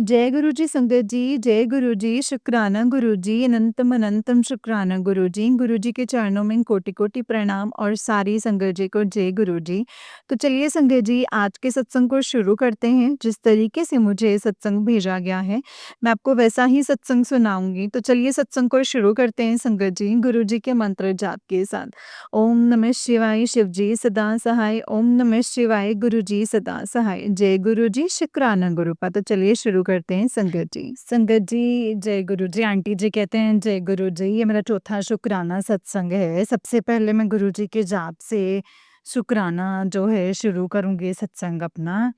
जय गुरु जी संगत जी, जय गुरु जी, शुक्राना गुरु जी, अनंतम अनंतम शुक्राना गुरु जी। गुरु जी के चरणों में कोटि-कोटि प्रणाम और सारी संगत जी को जय गुरु जी। तो चलिए संगत जी आज के सत्संग को शुरू करते हैं। जिस तरीके से मुझे सत्संग भेजा गया है, मैं आपको वैसा ही सत्संग सुनाऊँगी। तो चलिए सत्संग को शुरू करते हैं संगत जी, गुरु जी के मंत्र जाप के साथ। ओम नमः शिवाय शिव जी सदा सहाय, ओम नमः शिवाय गुरु जी सदा सहाय। जय गुरु जी, शुक्राना गुरुपा। तो चलिए शुरू करते हैं संगत जी। संगत जी, जय गुरु जी। आंटी जी कहते हैं जय गुरु जी। ये मेरा चौथा शुक्राना सत्संग है। सबसे पहले मैं गुरु जी के जाप से शुक्राना जो है शुरू करूँगी सत्संग अपना।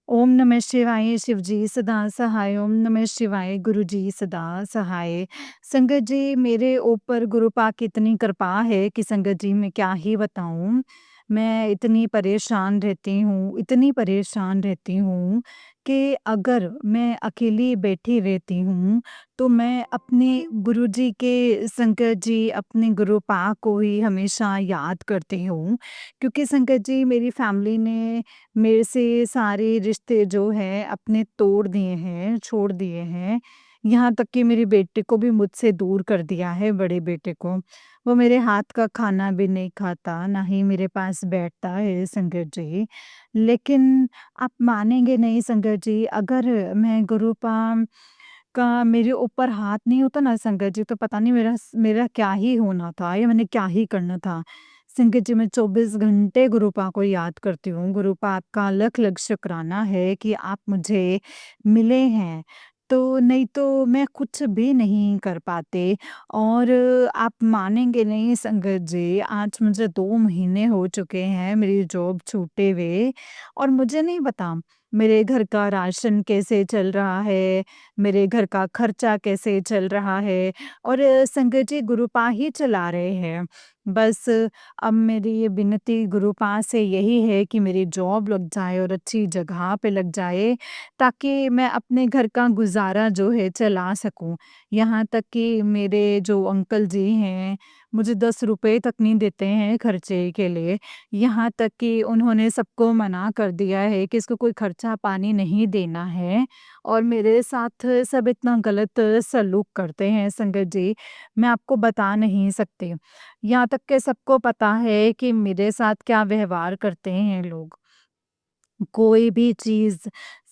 ओम नमः शिवाय शिव जी सदा सहाय, ओम नमः शिवाय गुरु जी सदा सहाय। संगत जी मेरे ऊपर गुरुपा की इतनी कृपा है कि संगत जी मैं क्या ही बताऊँ। मैं इतनी परेशान रहती हूँ, इतनी परेशान रहती हूँ कि अगर मैं अकेली बैठी रहती हूँ, तो मैं अपने गुरुजी के संगत जी, अपने गुरुपा को ही हमेशा याद करती हूँ। क्योंकि संगत जी मेरी फैमिली ने मेरे से सारे रिश्ते जो हैं अपने तोड़ दिए हैं, छोड़ दिए हैं। यहाँ तक कि मेरे बेटे को भी मुझसे दूर कर दिया है, बड़े बेटे को। वो मेरे हाथ का खाना भी नहीं खाता, ना ही मेरे पास बैठता है संगत जी। लेकिन आप मानेंगे नहीं संगत जी, अगर मैं गुरुपा का मेरे ऊपर हाथ नहीं होता ना संगत जी, तो पता नहीं मेरा क्या ही होना था या मैंने क्या ही करना था। संगत जी मैं 24 घंटे गुरुपा को याद करती हूँ। गुरुपा आपका लख-लख शुक्राना है कि आप मुझे मिले हैं। तो नहीं तो मैं कुछ भी नहीं कर पाते और आप मानेंगे नहीं संगत जी, आज मुझे 2 महीने हो चुके हैं मेरी जॉब छूटे हुए और मुझे नहीं पता मेरे घर का राशन कैसे चल रहा है, मेरे घर का खर्चा कैसे चल रहा है और संगत जी गुरुपा ही चला रहे हैं। बस अब मेरी ये विनती गुरुपा से यही है कि मेरी जॉब लग जाए और अच्छी जगह पे लग जाए, ताकि मैं अपने घर का गुज़ारा जो है चला सकूँ। यहाँ तक कि मेरे जो अंकल जी हैं, मुझे 10 रुपए तक नहीं देते हैं खर्चे के लिए। यहाँ तक कि उन्होंने सबको मना कर दिया है कि इसको कोई खर्चा-पानी नहीं देना है और मेरे साथ सब इतना गलत सलूक करते हैं संगत जी, मैं आपको बता नहीं सकती। यहाँ तक कि सबको पता है कि मेरे साथ क्या व्यवहार करते हैं लोग। कोई भी चीज़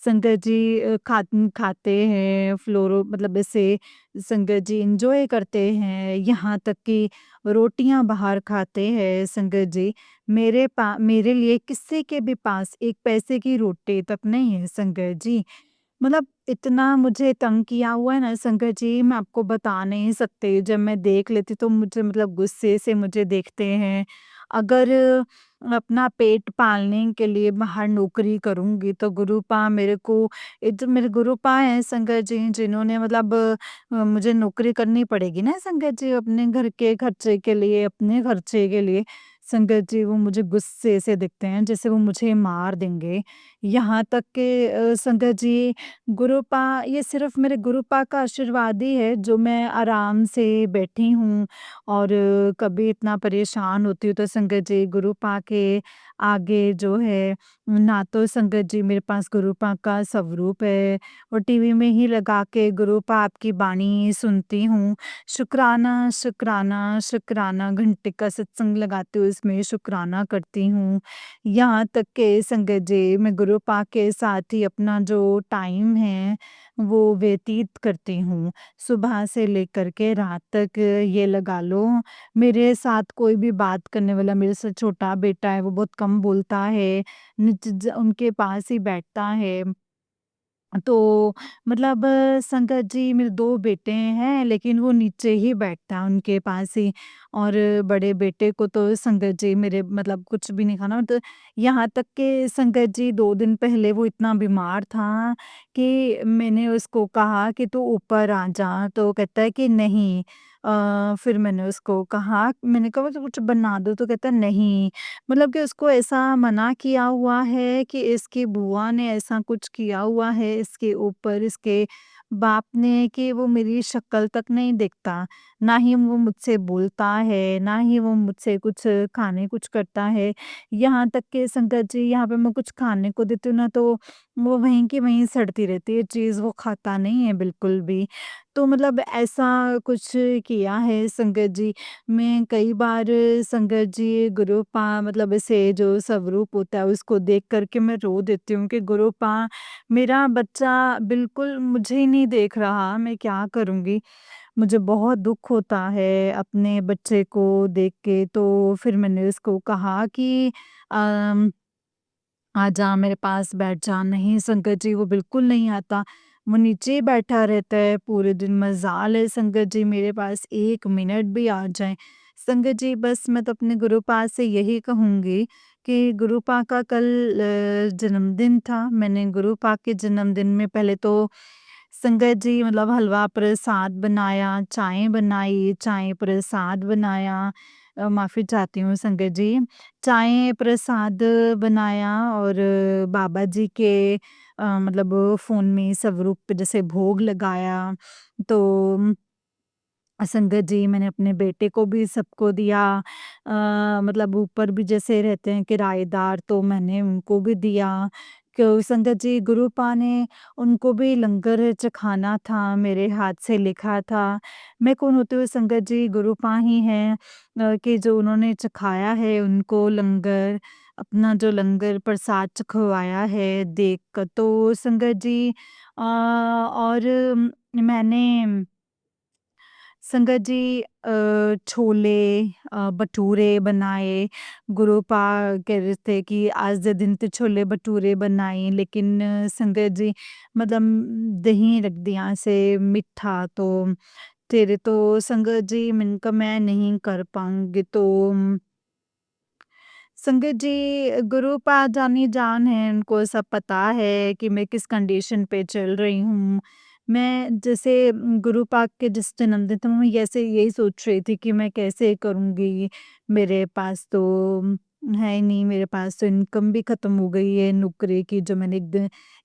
संगत जी खाते हैं फ्लोरो मतलब ऐसे संगत जी एन्जॉय करते हैं, यहाँ तक कि रोटियाँ बाहर खाते हैं संगत जी। मेरे लिए किसी के भी पास 1 पैसे की रोटी तक नहीं है संगत जी। मतलब इतना मुझे तंग किया हुआ है ना संगत जी, मैं आपको बता नहीं सकती। जब मैं देख लेती तो मुझे मतलब गुस्से से मुझे देखते हैं। अगर अपना पेट पालने के लिए बाहर नौकरी करूँगी तो गुरुपा मेरे को एक जो मेरे गुरुपा हैं संगत जी जिन्होंने मतलब मुझे नौकरी करनी पड़ेगी ना संगत जी अपने घर के खर्चे के लिए, अपने खर्चे के लिए। संगत जी वो मुझे गुस्से से देखते हैं जैसे वो मुझे मार देंगे। यहाँ तक कि संगत जी गुरुपा ये सिर्फ़ मेरे गुरुपा का आशीर्वाद ही है जो मैं आराम से बैठी हूँ और कभी इतना परेशान होती हूँ तो संगत जी गुरुपा के आगे जो है ना तो संगत जी मेरे पास गुरुपा का स्वरूप है और टीवी में ही लगा के गुरुपा आपकी बाणी सुनती हूँ। शुक्राना, शुक्राना, शुक्राना घंटे का सत्संग लगाते हुए इसमें शुक्राना करती हूँ। यहाँ तक कि संगत जी मैं गुरुपा के साथ ही अपना जो टाइम है वो व्यतीत करती हूँ। सुबह से लेकर के रात तक ये लगा लो मेरे साथ कोई भी बात करने वाला मेरे से छोटा बेटा है वो बहुत कम बोलता है, निज ज उनके पास ही बैठता है। तो मतलब संगत जी मेरे 2 बेटे हैं लेकिन वो नीचे ही बैठता है उनके पास ही और बड़े बेटे को तो संगत जी मेरे मतलब कुछ भी नहीं खाना तो यहाँ तक कि संगत जी 2 दिन पहले वो इतना बीमार था कि मैंने उसको कहा कि तू ऊपर आ जा, तो कहता है कि नहीं। फिर मैंने उसको कहा मैंने कहा तो कुछ बना दो तो कहता है नहीं। मतलब कि उसको ऐसा मना किया हुआ है कि इसकी बुआ ने ऐसा कुछ किया हुआ है इसके ऊपर, इसके बाप ने कि वो मेरी शक्ल तक नहीं देखता, ना ही वो मुझसे बोलता है, ना ही वो मुझसे कुछ खाने कुछ करता है। यहाँ तक कि संगत जी यहाँ पे मैं कुछ खाने को देती हूँ ना तो वो वहीं की वहीं सड़ती रहती है चीज़, वो खाता नहीं है बिल्कुल भी। तो मतलब ऐसा कुछ किया है संगत जी। मैं कई बार संगत जी गुरुपा मतलब ऐसे जो स्वरूप होता है उसको देख कर के मैं रो देती हूँ कि गुरुपा मेरा बच्चा बिल्कुल मुझे ही नहीं देख रहा, मैं क्या करूँगी? मुझे बहुत दुःख होता है अपने बच्चे को देख के, तो फिर मैंने उसको कहा कि अम आजा मेरे पास बैठ जा। नहीं संगत जी वो बिल्कुल नहीं आता। वो नीचे ही बैठा रहता है पूरे दिन। मजाल है संगत जी मेरे पास 1 मिनट भी आ जाए। संगत जी बस मैं तो अपने गुरुपा से यही कहूँगी कि गुरुपा का कल जन्मदिन था। मैंने गुरुपा के जन्मदिन में पहले तो संगत जी मतलब हलवा प्रसाद बनाया, चाय बनाई, चाय प्रसाद बनाया। माफ़ी चाहती हूँ संगत जी। चाय प्रसाद बनाया और बाबा जी के मतलब फ़ोन में स्वरूप पे जैसे भोग लगाया। तो संगत जी मैंने अपने बेटे को भी सबको दिया। मतलब ऊपर भी जैसे रहते हैं किराएदार तो मैंने उनको भी दिया। क्यों संगत जी गुरुपा ने उनको भी लंगर चखाना था, मेरे हाथ से लिखा था। मैं कौन होती हूँ संगत जी गुरुपा ही हैं कि जो उन्होंने चखाया है उनको लंगर, अपना जो लंगर प्रसाद चखवाया है देख कर। तो संगत जी और मैंने संगत जी छोले भटूरे बनाए, गुरुपा कह रहे थे कि आज दे दिन तो छोले भटूरे बनाई लेकिन संगत जी मतलब दही रख दिया से मिठा तो तेरे तो संगत जी मैंने कहा मैं नहीं कर पाऊँगी तो संगत जी गुरुपा जानी-जान है, उनको सब पता है कि मैं किस कंडीशन पे चल रही हूँ। मैं जैसे गुरुपा के जिस जन्मदिन था मैं ऐसे यही सोच रही थी कि मैं कैसे करूँगी? मेरे पास तो है ही नहीं, मेरे पास तो इनकम भी ख़त्म हो गई है नौकरी की जो मैंने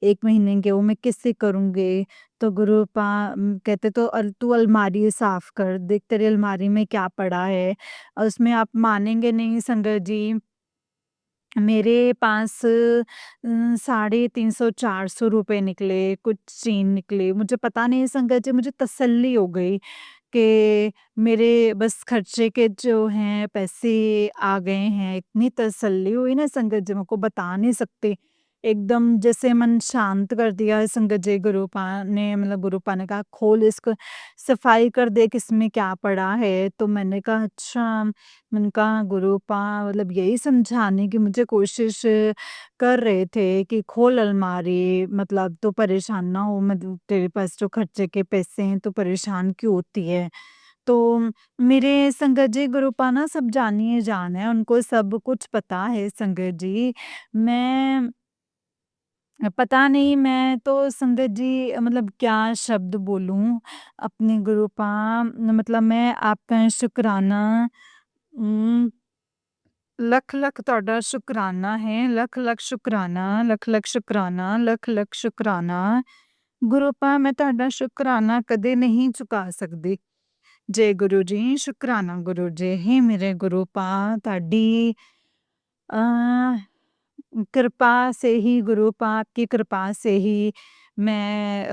1 महीने की वो मैं किससे करूँगी? तो गुरुपा कहते तो तू अलमारी साफ़ कर, देख तेरी अलमारी में क्या पड़ा है? और उसमें आप मानेंगे नहीं संगत जी मेरे पास साढ़े 300-400 रुपए निकले, कुछ चेन निकले। मुझे पता नहीं संगत जी मुझे तसल्ली हो गई कि मेरे बस खर्चे के जो हैं पैसे आ गए हैं। इतनी तसल्ली हुई ना संगत जी मैं आपको बता नहीं सकती। एकदम जैसे मन शांत कर दिया है संगत जी गुरुपा ने मतलब गुरुपा ने कहा खोल इसको सफाई कर देख इसमें क्या पड़ा है। तो मैंने कहा अच्छा मैंने कहा गुरुपा मतलब यही समझाने की मुझे कोशिश कर रहे थे कि खोल अलमारी मतलब तो परेशान ना हो मतलब तेरे पास जो खर्चे के पैसे हैं तो परेशान क्यों होती है। तो मेरे संगत जी गुरुपा ना सब जानिए जान है उनको सब कुछ पता है संगत जी। मैं पता नहीं मैं तो संगत जी मतलब क्या शब्द बोलूँ अपने गुरुपा मतलब मैं आपका शुक्राना उम ਲੱਖ-ਲੱਖ ਤੁਹਾਡਾ ਸ਼ੁਕਰਾਨਾ ਹੈ, ਲੱਖ-ਲੱਖ ਸ਼ੁਕਰਾਨਾ, ਲੱਖ-ਲੱਖ ਸ਼ੁਕਰਾਨਾ, ਲੱਖ-ਲੱਖ ਸ਼ੁਕਰਾਨਾ। ਗੁਰੂ-ਪਾ ਮੈਂ ਤੁਹਾਡਾ ਸ਼ੁਕਰਾਨਾ ਕਦੇ ਨਹੀਂ ਚੁਕਾ ਸਕਦੀ। ਜੈ ਗੁਰੂ ਜੀ, ਸ਼ੁਕਰਾਨਾ ਗੁਰੂ ਜੀ। ਹੇ ਮੇਰੇ ਗੁਰੂ-ਪਾ ਤੁਹਾਡੀ अ, कृपा से ही गुरुपा आपकी कृपा से ही मैं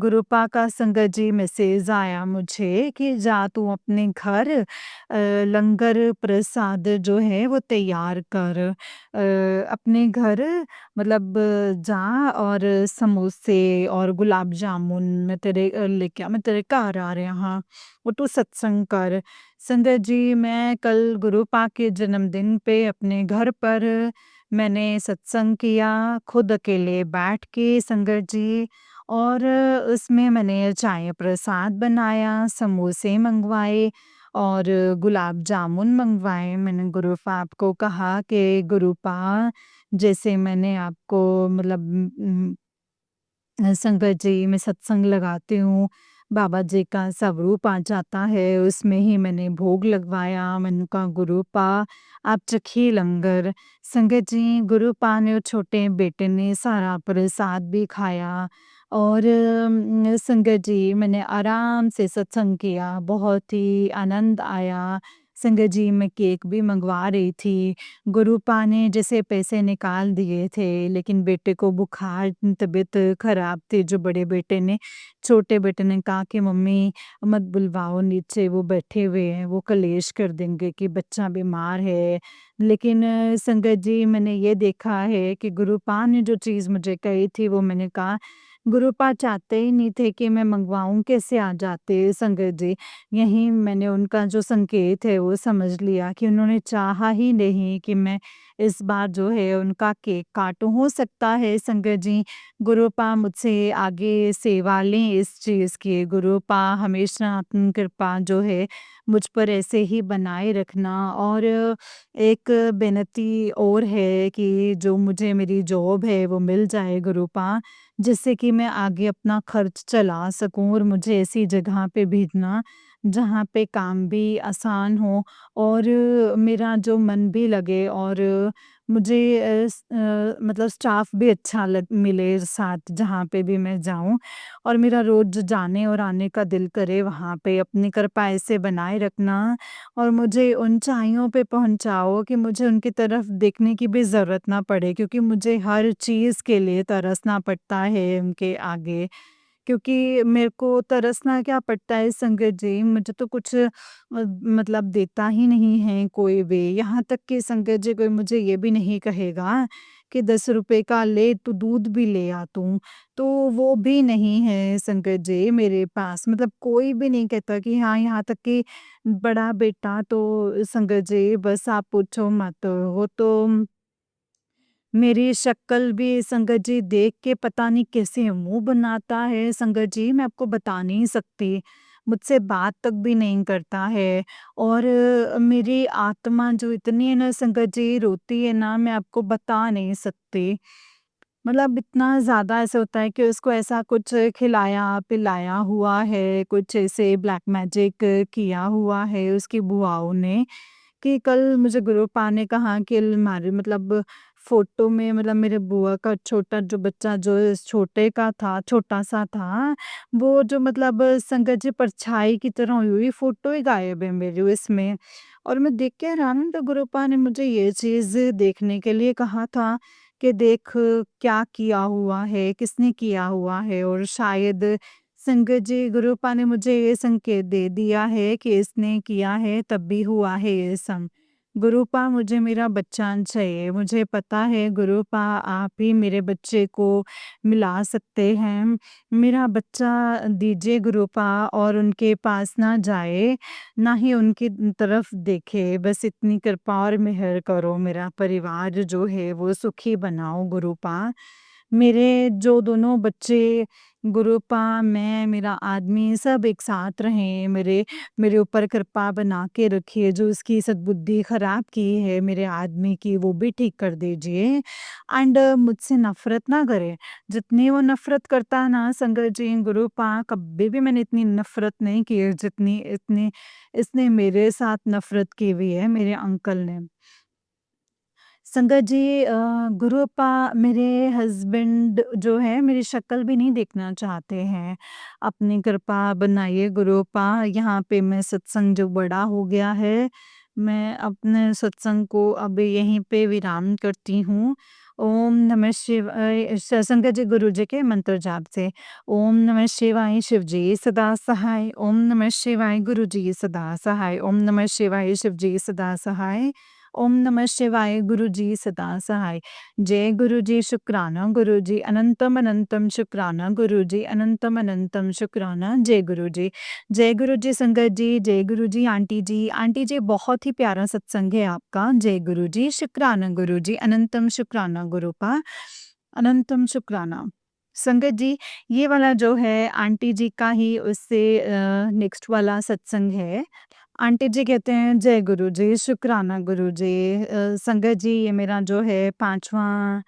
गुरुपा का संगत जी मैसेज आया मुझे कि जा तू अपने घर लंगर प्रसाद जो है वो तैयार कर अपने घर मतलब जा और समोसे और गुलाब जामुन मैं तेरे लेके मैं तेरे घर आ रहा हाँ वो तू सत्संग कर संगत जी मैं कल गुरुपा के जन्मदिन पे अपने घर पर मैंने सत्संग किया खुद अकेले बैठ के संगत जी और उसमें मैंने चाय प्रसाद बनाया, समोसे मंगवाए और गुलाब जामुन मंगवाए। मैंने गुरुपा को कहा कि गुरुपा जैसे मैंने आपको मतलब संगत जी मैं सत्संग लगाती हूँ, बाबा जी का स्वरूप आ जाता है, उसमें ही मैंने भोग लगवाया। मैंने कहा गुरुपा आप चखिए लंगर। संगत जी गुरुपा ने और छोटे बेटे ने सारा प्रसाद भी खाया। और संगत जी मैंने आराम से सत्संग किया, बहुत ही आनंद आया। संगत जी मैं केक भी मँगवा रही थी, गुरुपा ने जैसे पैसे निकाल दिए थे, लेकिन बेटे को बुखार, तबीयत खराब थी जो बड़े बेटे ने। छोटे बेटे ने कहा कि मम्मी मत बुलवाओ नीचे, वो बैठे हुए हैं, वो कलेश कर देंगे कि बच्चा बीमार है। लेकिन संगत जी मैंने ये देखा है कि गुरुपा ने जो चीज़ मुझे कही थी वो मैंने कहा गुरुपा चाहते ही नहीं थे कि मैं मँगवाऊँ, कैसे आ जाते संगत जी। यहीं मैंने उनका जो संकेत है वो समझ लिया कि उन्होंने चाहा ही नहीं कि मैं इस बार जो है उनका केक काटूँ। हो सकता है संगत जी गुरुपा मुझसे आगे सेवा लें इस चीज़ की। गुरुपा हमेशा अपनी कृपा जो है मुझ पर ऐसे ही बनाए रखना। और एक विनती और है कि जो मुझे मेरी जॉब है वो मिल जाए गुरुपा, जिससे कि मैं आगे अपना खर्च चला सकूँ और मुझे ऐसी जगह पे भेजना जहाँ पे काम भी आसान हो और मेरा जो मन भी लगे और मुझे मतलब स्टाफ भी अच्छा लग मिले साथ जहाँ पे भी मैं जाऊँ और मेरा रोज़ जाने और आने का दिल करे वहाँ पे। अपनी कृपा ऐसे बनाए रखना और मुझे ऊँचाइयों पे पहुँचाओ कि मुझे उनकी तरफ देखने की भी ज़रूरत ना पड़े, क्योंकि मुझे हर चीज़ के लिए तरसना पड़ता है उनके आगे। क्योंकि मेरे को तरसना क्या पड़ता है संगत जी, मुझे तो कुछ मतलब देता ही नहीं है कोई भी। यहाँ तक कि संगत जी कोई मुझे ये भी नहीं कहेगा कि 10 रुपए का ले तू दूध भी ले आ तू। तो वो भी नहीं है संगत जी मेरे पास। मतलब कोई भी नहीं कहता कि हाँ, यहाँ तक कि बड़ा बेटा तो संगत जी बस आप पूछो मत। वो तो मेरी शक्ल भी संगत जी देख के पता नहीं कैसे मुँह बनाता है संगत जी, मैं आपको बता नहीं सकती। मुझसे बात तक भी नहीं करता है और मेरी आत्मा जो इतनी है ना संगत जी रोती है ना, मैं आपको बता नहीं सकती। मतलब इतना ज़्यादा ऐसा होता है कि उसको ऐसा कुछ खिलाया-पिलाया हुआ है, कुछ ऐसे ब्लैक मैजिक किया हुआ है उसकी बुआओं ने कि कल मुझे गुरुपा ने कहा कि अलमारी मतलब फ़ोटो में मतलब मेरे बुआ का छोटा जो बच्चा जो छोटे का था, छोटा-सा था, वो जो मतलब संगत जी परछाई की तरह हुई हुई फ़ोटो ही गायब है मेरी इसमें। और मैं देख के हैरान हूँ, तो गुरुपा ने मुझे ये चीज़ देखने के लिए कहा था कि देख क्या किया हुआ है, किसने किया हुआ है। और शायद संगत जी गुरुपा ने मुझे ये संकेत दे दिया है कि इसने किया है तब भी हुआ है ये सब। गुरुपा मुझे मेरा बच्चा चाहिए, मुझे पता है गुरुपा आप ही मेरे बच्चे को मिला सकते हैं। मेरा बच्चा दीजिए गुरुपा और उनके पास ना जाए, ना ही उनकी तरफ देखे, बस इतनी कृपा और मेहर करो, मेरा परिवार जो है वो सुखी बनाओ गुरुपा। मेरे जो दोनों बच्चे गुरुपा, मैं, मेरा आदमी सब एक साथ रहें, मेरे मेरे ऊपर कृपा बना के रखिए, जो उसकी सद्बुद्धि खराब की है मेरे आदमी की वो भी ठीक कर दीजिए। एंड मुझसे नफ़रत ना करे, जितनी वो नफ़रत करता है ना संगत जी गुरुपा, कभी भी मैंने इतनी नफ़रत नहीं की है जितनी इतनी इसने मेरे साथ नफ़रत की हुई है, मेरे अंकल ने। संगत जी गुरुपा मेरे हस्बैंड जो है मेरी शक्ल भी नहीं देखना चाहते हैं। अपनी कृपा बनाइए गुरुपा, यहाँ पे मैं सत्संग जो बड़ा हो गया है, मैं अपने सत्संग को अब यहीं पे विराम करती हूँ। ओम नमः शिवाय संगत जी गुरु जी के मंत्र जाप से। ओम नमः शिवाय शिव जी सदा सहाय, ओम नमः शिवाय गुरु जी सदा सहाय, ओम नमः शिवाय शिव जी सदा सहाय, ओम नमः शिवाय गुरु जी सदा सहाय। जय गुरु जी शुक्राना गुरु जी अनंतम अनंतम शुक्राना गुरु जी अनंतम अनंतम शुक्राना। जय गुरु जी, जय गुरु जी संगत जी, जय गुरु जी आंटी जी बहुत ही प्यारा सत्संग है आपका। जय गुरु जी शुक्राना गुरु जी अनंतम शुक्राना गुरुपा अनंतम शुक्राना। संगत जी ये वाला जो है आंटी जी का ही उससे नेक्स्ट वाला सत्संग है। आंटी जी कहते हैं जय गुरु जी, शुक्राना गुरु जी। संगत जी ये मेरा जो है 5वाँ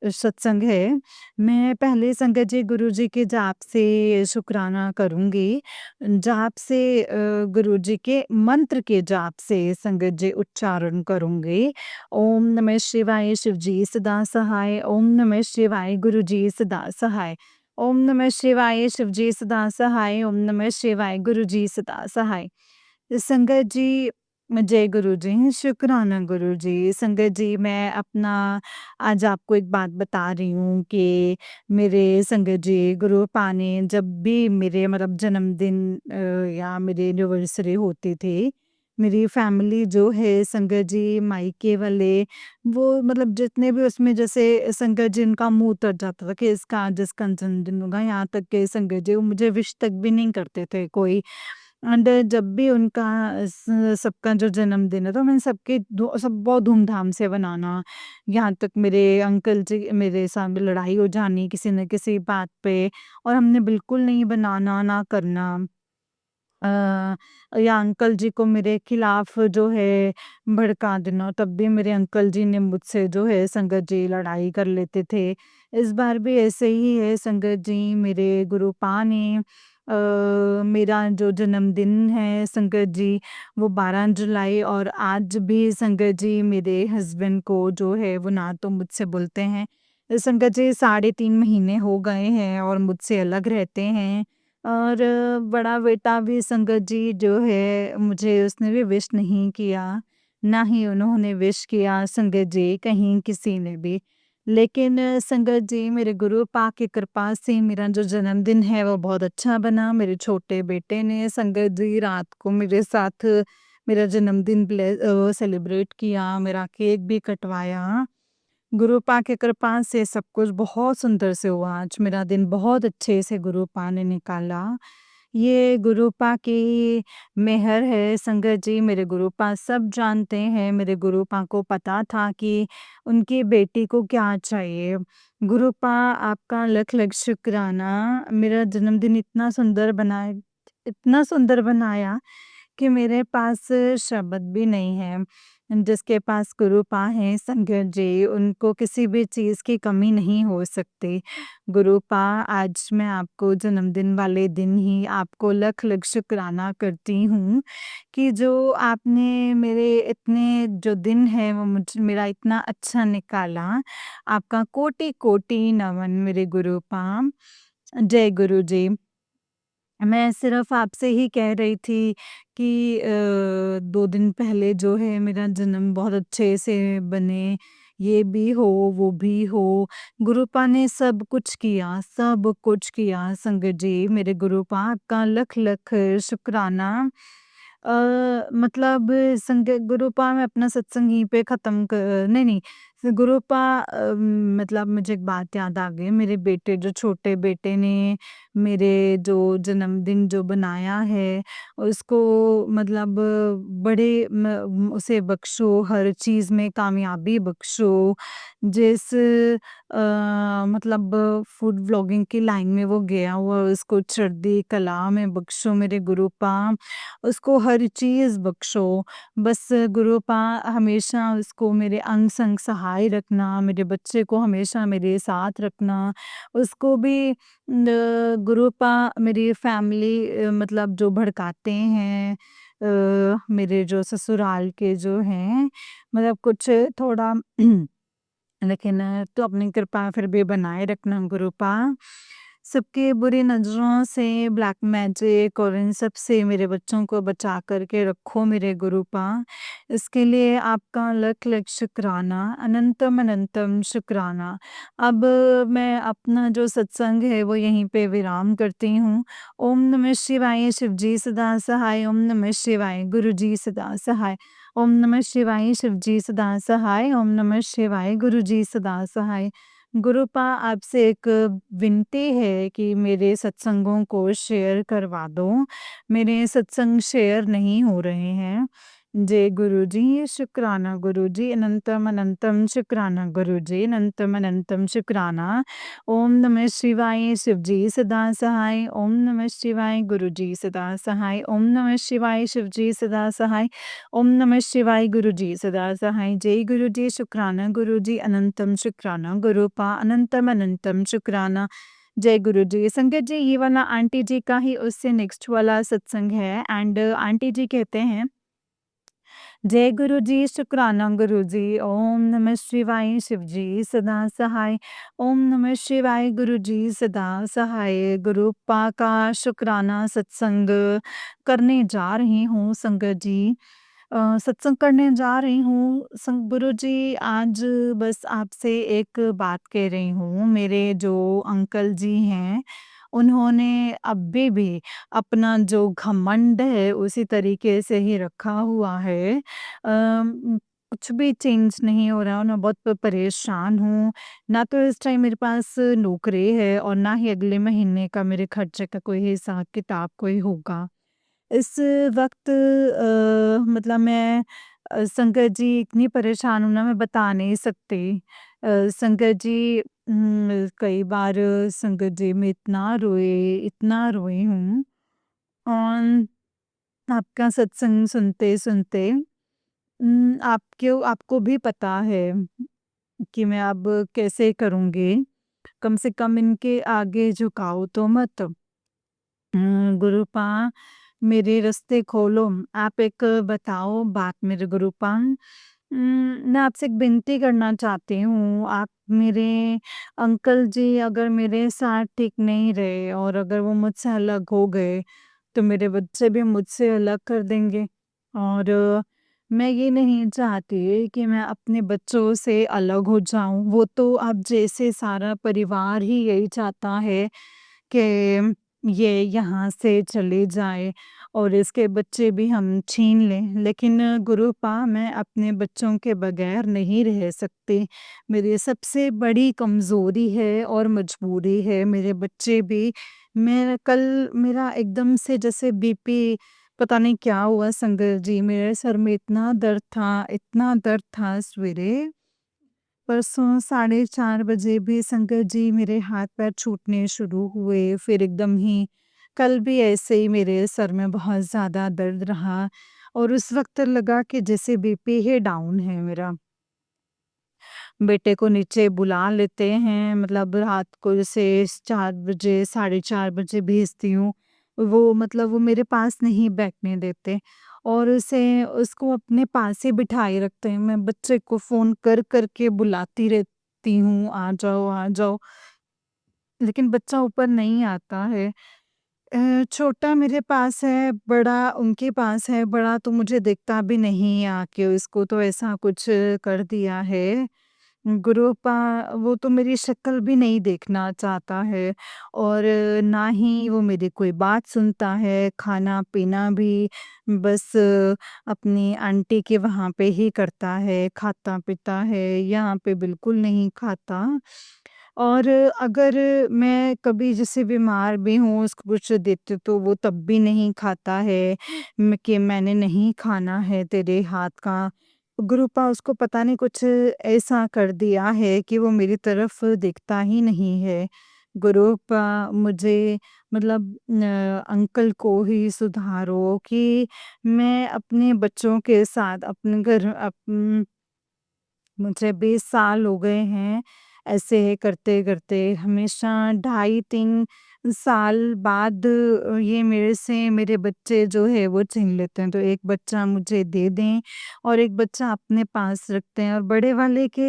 सत्संग है। मैं पहले संगत जी गुरु जी के जाप से शुक्राना करूँगी। जाप से गुरु जी के मंत्र के जाप से संगत जी उच्चारण करूँगी। ओम नमः शिवाय शिव जी सदा सहाय, ओम नमः शिवाय गुरु जी सदा सहाय, ओम नमः शिवाय, शिवजी सदा सहाय, ओम नमः शिवाय, गुरुजी सदा सहाय। संगत जी, जय गुरु जी, शुक्राना गुरु जी। संगत जी, मैं अपना आज आपको एक बात बता रही हूँ कि मेरे संगत जी गुरु पाने जब भी मेरे मतलब जन्मदिन या मेरे एनिवर्सरी होती थी, मेरी फैमिली जो है संगत जी मायके वाले वो मतलब जितने भी उसमें जैसे संगत जी उनका मुँह उतर जाता था कि इसका आज इसका जन्मदिन होगा, यहाँ तक कि संगत जी वो मुझे विश तक भी नहीं करते थे कोई। एंड जब भी उनका सबका जो जन्मदिन है तो मैंने सबके सब बहुत धूमधाम से बनाना। यहाँ तक मेरे अंकल जी मेरे साथ में लड़ाई हो जानी किसी न किसी बात पे और हमने बिल्कुल नहीं बनाना ना करना। या अंकल जी को मेरे खिलाफ जो है भड़का देना, तब भी मेरे अंकल जी ने मुझसे जो है संगत जी लड़ाई कर लेते थे। इस बार भी ऐसे ही है संगत जी, मेरे गुरु पा ने मेरा जो जन्मदिन है संगत जी वो 12 जुलाई और आज भी संगत जी मेरे हस्बैंड को जो है वो ना तो मुझसे बोलते हैं। संगत जी 3.5 महीने हो गए हैं और मुझसे अलग रहते हैं। और बड़ा बेटा भी संगत जी जो है मुझे उसने भी विश नहीं किया, ना ही उन्होंने विश किया संगत जी कहीं किसी ने भी। लेकिन संगत जी मेरे गुरु पाक की कृपा से मेरा जो जन्मदिन है वो बहुत अच्छा बना। मेरे छोटे बेटे ने संगत जी रात को मेरे साथ मेरा जन्मदिन सेलिब्रेट किया, मेरा केक भी कटवाया। गुरुपा की कृपा से सब कुछ बहुत सुंदर से हुआ। आज मेरा दिन बहुत अच्छे से गुरुपा ने निकाला। ये गुरुपा की मेहर है संगत जी, मेरे गुरुपा सब जानते हैं, मेरे गुरुपा को पता था कि उनकी बेटी को क्या चाहिए। गुरुपा आपका लख-लख शुक्राना, मेरा जन्मदिन इतना सुंदर बनाया कि मेरे पास शब्द भी नहीं है। जिसके पास गुरुपा हैं संगत जी, उनको किसी भी चीज़ की कमी नहीं हो सकती। गुरुपा आज मैं आपको जन्मदिन वाले दिन ही आपको लख-लख शुक्राना करती हूँ कि जो आपने मेरे इतने जो दिन है वो मेरा इतना अच्छा निकाला। आपका कोटि-कोटि नमन मेरे गुरुपा। जय गुरु जी। मैं सिर्फ़ आपसे ही कह रही थी कि 2 दिन पहले जो है मेरा जन्म बहुत अच्छे से बने, ये भी हो, वो भी हो। गुरुपा ने सब कुछ किया संगत जी, मेरे गुरुपा का लख-लख शुक्राना। मतलब गुरुपा मैं अपना सत्संग यहीं पे ख़त्म क नहीं, नहीं, गुरुपा मतलब मुझे एक बात याद आ गई, मेरे बेटे जो छोटे बेटे ने मेरे जो जन्मदिन जो बनाया है, उसको मतलब बड़े उसे बख्शो, हर चीज़ में कामयाबी बख्शो। जिस मतलब फूड व्लॉगिंग की लाइन में वो गया हुआ, उसको चढ़ती कला में बख्शो मेरे गुरुपा, उसको हर चीज़ बख्शो। बस गुरुपा हमेशा उसको मेरे अंग-संग सहाय रखना, मेरे बच्चे को हमेशा मेरे साथ रखना, उसको भी गुरुपा मेरी फैमिली मतलब जो भड़काते हैं मेरे जो ससुराल के जो हैं मतलब कुछ थोड़ा लेकिन तू अपनी कृपा फिर भी बनाए रखना गुरुपा। सबके बुरी नज़रों से, ब्लैक मैजिक और इन सब से मेरे बच्चों को बचा कर के रखो मेरे गुरुपा। इसके लिए आपका लख-लख शुक्राना, अनंतम-अनंतम शुक्राना। अब मैं अपना जो सत्संग है वो यहीं पे विराम करती हूँ। ओम नमः शिवाय, शिवजी सदा सहाय, ओम नमः शिवाय, गुरुजी सदा सहाय। ओम नमः शिवाय, शिवजी सदा सहाय, ओम नमः शिवाय, गुरुजी सदा सहाय। गुरुपा आपसे एक विनती है कि मेरे सत्संगों को शेयर करवा दो। मेरे सत्संग शेयर नहीं हो रहे हैं। जय गुरुजी, शुक्राना गुरुजी, अनंतम अनंतम शुक्राना गुरुजी, अनंतम अनंतम शुक्राना। ओम नमः शिवाय, शिवजी सदा सहाय, ओम नमः शिवाय, गुरुजी सदा सहाय, ओम नमः शिवाय, शिवजी सदा सहाय, ओम नमः शिवाय, गुरुजी सदा सहाय। जय गुरुजी, शुक्राना गुरुजी, अनंतम शुक्राना गुरुपा, अनंतम अनंतम शुक्राना। जय गुरुजी। संगत जी, ये वाला आंटी जी का ही उससे नेक्स्ट वाला सत्संग है एंड आंटी जी कहते हैं जय गुरु जी, शुक्राना गुरु जी। ओम नमः शिवाय शिव जी सदा सहाय। ओम नमः शिवाय गुरु जी सदा सहाय। गुरु का शुक्राना सत्संग करने जा रही हूँ संगत जी। सत्संग करने जा रही हूँ गुरु जी। आज बस आपसे एक बात कह रही हूँ। मेरे जो अंकल जी हैं, उन्होंने अभी भी अपना जो घमंड है उसी तरीके से ही रखा हुआ है। कुछ भी चेंज नहीं हो रहा है और मैं बहुत परेशान हूँ। ना तो इस टाइम मेरे पास नौकरी है और ना ही अगले महीने का मेरे खर्चे का कोई हिसाब किताब कोई होगा। इस वक़्त मतलब मैं संगत जी इतनी परेशान हूँ ना, मैं बता नहीं सकती। संगत जी कई बार संगत जी मैं इतना रोई हूँ। और आपका सत्संग सुनते-सुनते आपको भी पता है कि मैं अब कैसे करूँगी। कम से कम इनके आगे झुकाओ तो मत। गुरुपा मेरे रास्ते खोलो। आप एक बताओ बात मेरे गुरुपा। मैं आपसे एक विनती करना चाहती हूँ। आप मेरे अंकल जी अगर मेरे साथ ठीक नहीं रहे और अगर वो मुझसे अलग हो गए, तो मेरे बच्चे भी मुझसे अलग कर देंगे। और मैं ये नहीं चाहती कि मैं अपने बच्चों से अलग हो जाऊँ। वो तो अब जैसे सारा परिवार ही यही चाहता है कि ये यहाँ से चले जाए और इसके बच्चे भी हम छीन लें। लेकिन गुरुपा मैं अपने बच्चों के बगैर नहीं रह सकती। मेरी सबसे बड़ी कमज़ोरी है और मजबूरी है मेरे बच्चे भी। मैं कल मेरा एकदम से जैसे बीपी पता नहीं क्या हुआ संगत जी, मेरे सर में इतना दर्द था सवेरे। परसों 4:30 बजे भी संगत जी मेरे हाथ-पैर छूटने शुरू हुए, फिर एकदम ही कल भी ऐसे ही मेरे सर में बहुत ज़्यादा दर्द रहा और उस वक़्त लगा कि जैसे बीपी ही डाउन है मेरा। बेटे को नीचे बुला लेते हैं, मतलब रात को जैसे 4 बजे, साढ़े 4 बजे भेजती हूँ। वो मेरे पास नहीं बैठने देते और उसे उसको अपने पास ही बिठाए रखते हैं। मैं बच्चे को फ़ोन कर के बुलाती रहती हूँ, आ जाओ, आ जाओ। लेकिन बच्चा ऊपर नहीं आता है। छोटा मेरे पास है, बड़ा उनके पास है। बड़ा तो मुझे दिखता भी नहीं आके, उसको तो ऐसा कुछ कर दिया है। गुरूपा वो तो मेरी शक्ल भी नहीं देखना चाहता है और ना ही वो मेरी कोई बात सुनता है। खाना-पीना भी बस अपनी आंटी के वहाँ पे ही करता है, खाता-पीता है, यहाँ पे बिल्कुल नहीं खाता। और अगर मैं कभी जैसे बीमार भी हूँ, उसको कुछ देती हूँ तो वो तब भी नहीं खाता है कि मैंने नहीं खाना है तेरे हाथ का। गुरुपा उसको पता नहीं कुछ ऐसा कर दिया है कि वो मेरी तरफ देखता ही नहीं है। गुरुपा मुझे मतलब अंकल को ही सुधारो कि मैं अपने बच्चों के साथ अपने घर मुझे 20 साल हो गए हैं ऐसे करते-करते। हमेशा ढाई 3 साल बाद ये मेरे से मेरे बच्चे जो है वो छीन लेते हैं। तो एक बच्चा मुझे दे दें और एक बच्चा अपने पास रखते हैं और बड़े वाले के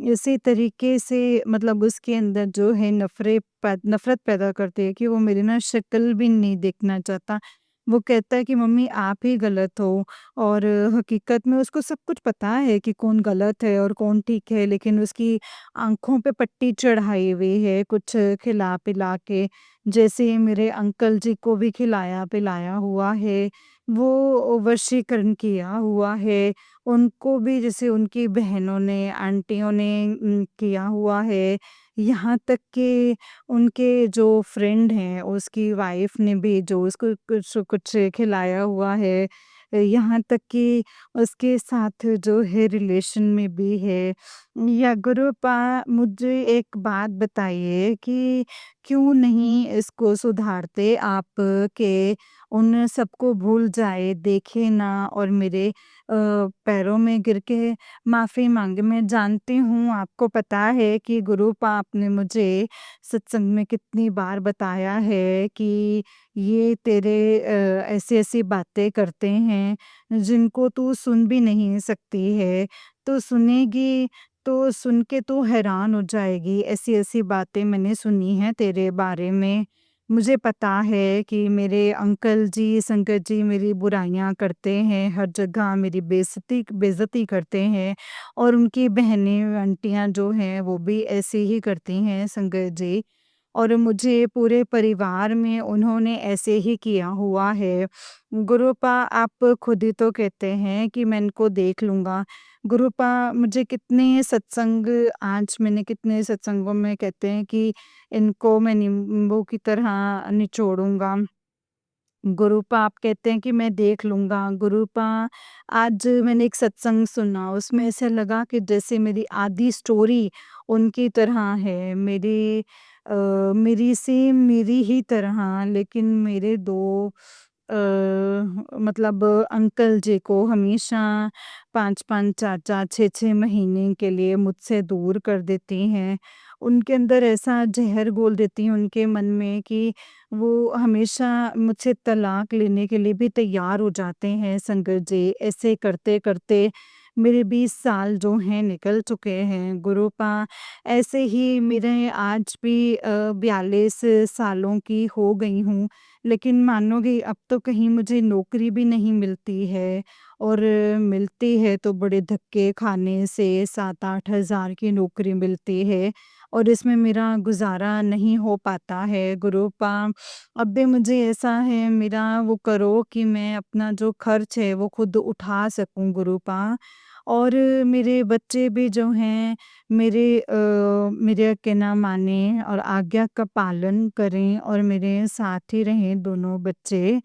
इसी तरीके से मतलब उसके अंदर जो है नफ़रत पैदा करती है कि वो मेरी ना शक्ल भी नहीं देखना चाहता। वो कहता है कि मम्मी आप ही गलत हो। और हकीकत में उसको सब कुछ पता है कि कौन गलत है और कौन ठीक है, लेकिन उसकी आँखों पे पट्टी चढ़ाई हुई है कुछ खिला-पिला के। जैसे ही मेरे अंकल जी को भी खिलाया-पिलाया हुआ है, वो वशीकरण किया हुआ है। उनको भी जैसे उनकी बहनों ने, आंटियों ने किया हुआ है। यहाँ तक कि उनके जो फ्रेंड हैं, उसकी वाइफ़ ने भी जो उसको कुछ कुछ खिलाया हुआ है। यहाँ तक कि उसके साथ जो है रिलेशन में भी है। या गुरुपा मुझे एक बात बताइए कि क्यों नहीं इसको सुधारते आप के उन सबको भूल जाए, देखे ना और मेरे पैरों में गिर के माफ़ी माँगे। मैं जानती हूँ आपको पता है कि गुरु पाप ने मुझे सत्संग में कितनी बार बताया है कि ये तेरे ऐसी-ऐसी बातें करते हैं, जिनको तू सुन भी नहीं सकती है। तो सुनेगी तो सुन के तू हैरान हो जाएगी, ऐसी-ऐसी बातें मैंने सुनी हैं तेरे बारे में। मुझे पता है कि मेरे अंकल जी, संकट जी मेरी बुराइयाँ करते हैं, हर जगह मेरी बेइज़्ज़ती करते हैं और उनकी बहनें, आंटियाँ जो हैं वो भी ऐसे ही करती हैं संगत जी। और मुझे पूरे परिवार में उन्होंने ऐसे ही किया हुआ है। गुरुपा आप खुद ही तो कहते हैं कि मैं इनको देख लूँगा। गुरुपा मुझे कितने सत्संग आज मैंने कितने सत्संगों में कहते हैं कि इनको मैं नींबू की तरह निचोड़ूँगा। गुरुपा आप कहते हैं कि मैं देख लूँगा। गुरुपा आज मैंने एक सत्संग सुना, उसमें ऐसा लगा कि जैसे मेरी आधी स्टोरी उनकी तरह है। मेरी सेम मेरी ही तरह लेकिन मेरे 2 मतलब अंकल जी को हमेशा 5-5, 4-4, 6-6 महीने के लिए मुझसे दूर कर देती हैं। उनके अंदर ऐसा ज़हर घोल देती हैं उनके मन में कि वो हमेशा मुझसे तलाक लेने के लिए भी तैयार हो जाते हैं संगत जी। ऐसे करते-करते मेरे 20 साल जो हैं निकल चुके हैं। गुरुपा ऐसे ही मेरे आज भी 42 सालों की हो गई हूँ। लेकिन मानोगे अब तो कहीं मुझे नौकरी भी नहीं मिलती है और मिलती है तो बड़े धक्के खाने से 7-8 हज़ार की नौकरी मिलती है और इसमें मेरा गुज़ारा नहीं हो पाता है। गुरुपा अब भी मुझे ऐसा है मेरा वो करो कि मैं अपना जो खर्च है वो खुद उठा सकूँ गुरुपा। और मेरे बच्चे भी जो हैं मेरे कहना मानें और आज्ञा का पालन करें और मेरे साथ ही रहें दोनों बच्चे।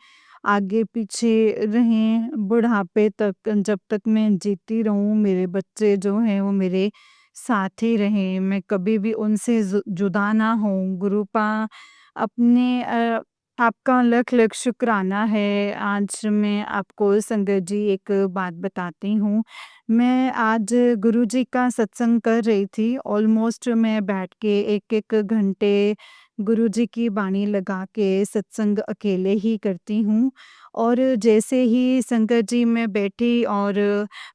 आगे-पीछे रहें बुढ़ापे तक जब तक मैं जीती रहूँ मेरे बच्चे जो हैं वो मेरे साथ ही रहें। मैं कभी भी उनसे जुदा ना होऊँ। गुरुपा अपने आपका लख-लख शुक्राना है। आज मैं आपको संगत जी एक बात बताती हूँ। मैं आज गुरुजी का सत्संग कर रही थी। ऑलमोस्ट मैं बैठ के 1-1 घंटे गुरुजी की बाणी लगा के सत्संग अकेले ही करती हूँ। और जैसे ही संगत जी मैं बैठी और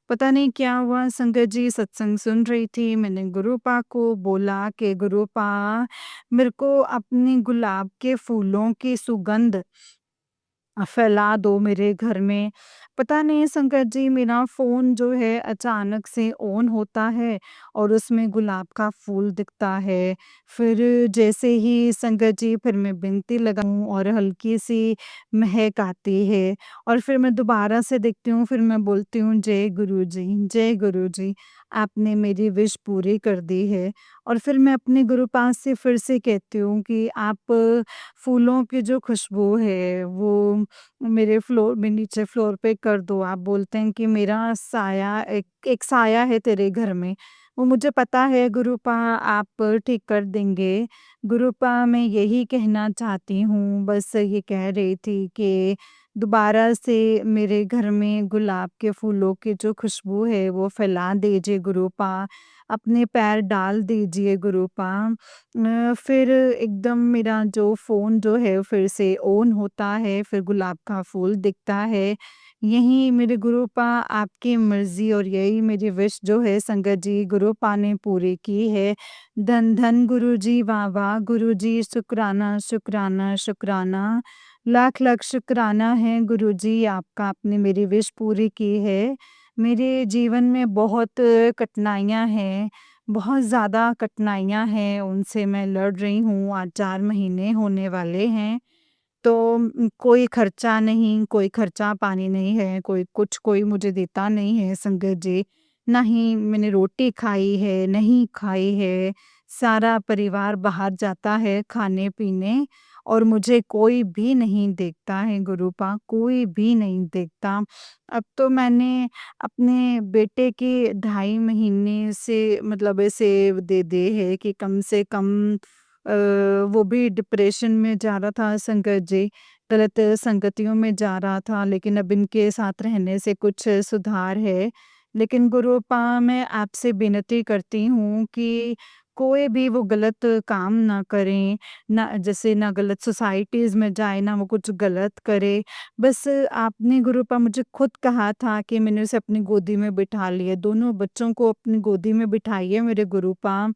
पता नहीं क्या हुआ संगत जी सत्संग सुन रही थी। मैंने गुरुपा को बोला कि गुरुपा मेरे को अपने गुलाब के फूलों की सुगंध फैला दो मेरे घर में। पता नहीं संकट जी मेरा फ़ोन जो है अचानक से ऑन होता है और उसमें गुलाब का फूल दिखता है। फिर जैसे ही संकट जी फिर मैं बिनती लगाऊँ और हल्की-सी महक आती है और फिर मैं दोबारा से देखती हूँ, फिर मैं बोलती हूँ जय गुरु जी, आपने मेरी विश पूरी कर दी है। और फिर मैं अपने गुरु पास से फिर से कहती हूँ कि आप फूलों की जो खुशबू है वो मेरे फ्लोर में नीचे फ्लोर पे कर दो। आप बोलते हैं कि मेरा साया एक एक साया है तेरे घर में। वो मुझे पता है गुरुपा आप ठीक कर देंगे। गुरुपा मैं यही कहना चाहती हूँ, बस ये कह रही थी कि दोबारा से मेरे घर में गुलाब के फूलों की जो खुशबू है वो फैला दीजिए गुरुपा। अपने पैर डाल दीजिए गुरुपा। फिर एकदम मेरा जो फ़ोन जो है फिर से ऑन होता है, फिर गुलाब का फूल दिखता है। यही मेरे गुरुपा आपकी मर्ज़ी और यही मेरी विश जो है संगत जी गुरुपा ने पूरी की है। धन धन गुरुजी, वाह वाह गुरुजी, शुक्राना, शुक्राना, शुक्राना। लाख लाख शुक्राना है गुरुजी आपका, आपने मेरी विश पूरी की है। मेरे जीवन में बहुत कठिनाइयाँ हैं, बहुत ज़्यादा कठिनाइयाँ हैं, उनसे मैं लड़ रही हूँ, आज 4 महीने होने वाले हैं। तो कोई खर्चा नहीं, कोई खर्चा-पानी नहीं है, कोई मुझे देता नहीं है संगत जी। ना ही मैंने रोटी खाई है, नहीं खाई है, सारा परिवार बाहर जाता है खाने-पीने और मुझे कोई भी नहीं देखता है गुरुपा, कोई भी नहीं देखता। अब तो मैंने अपने बेटे के ढाई महीने से मतलब ऐसे दे है कि कम से कम वो भी डिप्रेशन में जा रहा था संगत जी, गलत संगतियों में जा रहा था, लेकिन अब इनके साथ रहने से कुछ सुधार है। लेकिन गुरुपा मैं आपसे विनती करती हूँ कि कोई भी वो गलत काम ना करें, ना जैसे ना गलत सोसाइटीज़ में जाए, ना वो कुछ गलत करे। बस आपने गुरुपा मुझे खुद कहा था कि मैंने उसे अपनी गोदी में बिठा लिया, दोनों बच्चों को अपनी गोदी में बिठाइए मेरे गुरुपा।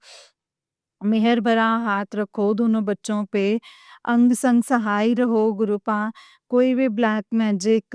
मेहर भरा हाथ रखो दोनों बच्चों पे, अंग-संग सहाय रहो गुरुपा। कोई भी ब्लैक मैजिक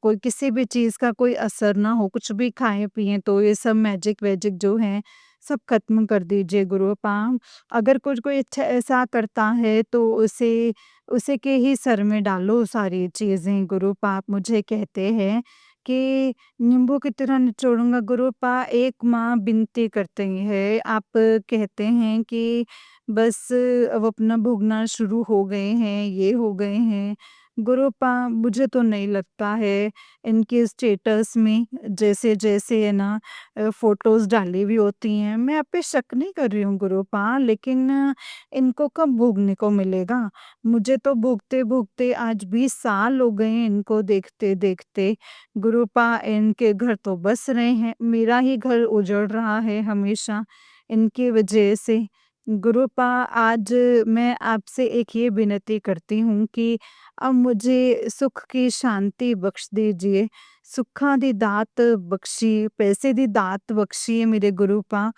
कोई किसी भी चीज़ का कोई असर ना हो, कुछ भी खाएँ-पिएँ तो ये सब मैजिक-वैजिक जो हैं, सब ख़त्म कर दीजिए गुरुपा। अगर कुछ कोई अच्छा ऐसा करता है तो उसे उसी के ही सर में डालो सारी चीज़ें गुरुपा। आप मुझे कहते हैं कि नींबू की तरह निचोड़ूँगा गुरुपा, एक माँ विनती करती है। आप कहते हैं कि बस अब अपना भोगना शुरू हो गए हैं, ये हो गए हैं। गुरुपा मुझे तो नहीं लगता है इनके स्टेटस में जैसे-जैसे है ना फ़ोटोज़ डाली हुई होती हैं, मैं आप पे शक नहीं कर रही हूँ गुरुपा, लेकिन इनको कब भोगने को मिलेगा? मुझे तो भोगते-भोगते आज 20 साल हो गए हैं इनको देखते-देखते। गुरुपा इनके घर तो बस रहे हैं, मेरा ही घर उजड़ रहा है हमेशा इनकी वजह से। गुरुपा आज मैं आपसे एक ये विनती करती हूँ कि अब मुझे सुख की शांति बख्श दीजिए, सुखां दी दात बख्शिए, पैसे दी दात बख्शिए मेरे गुरुपा,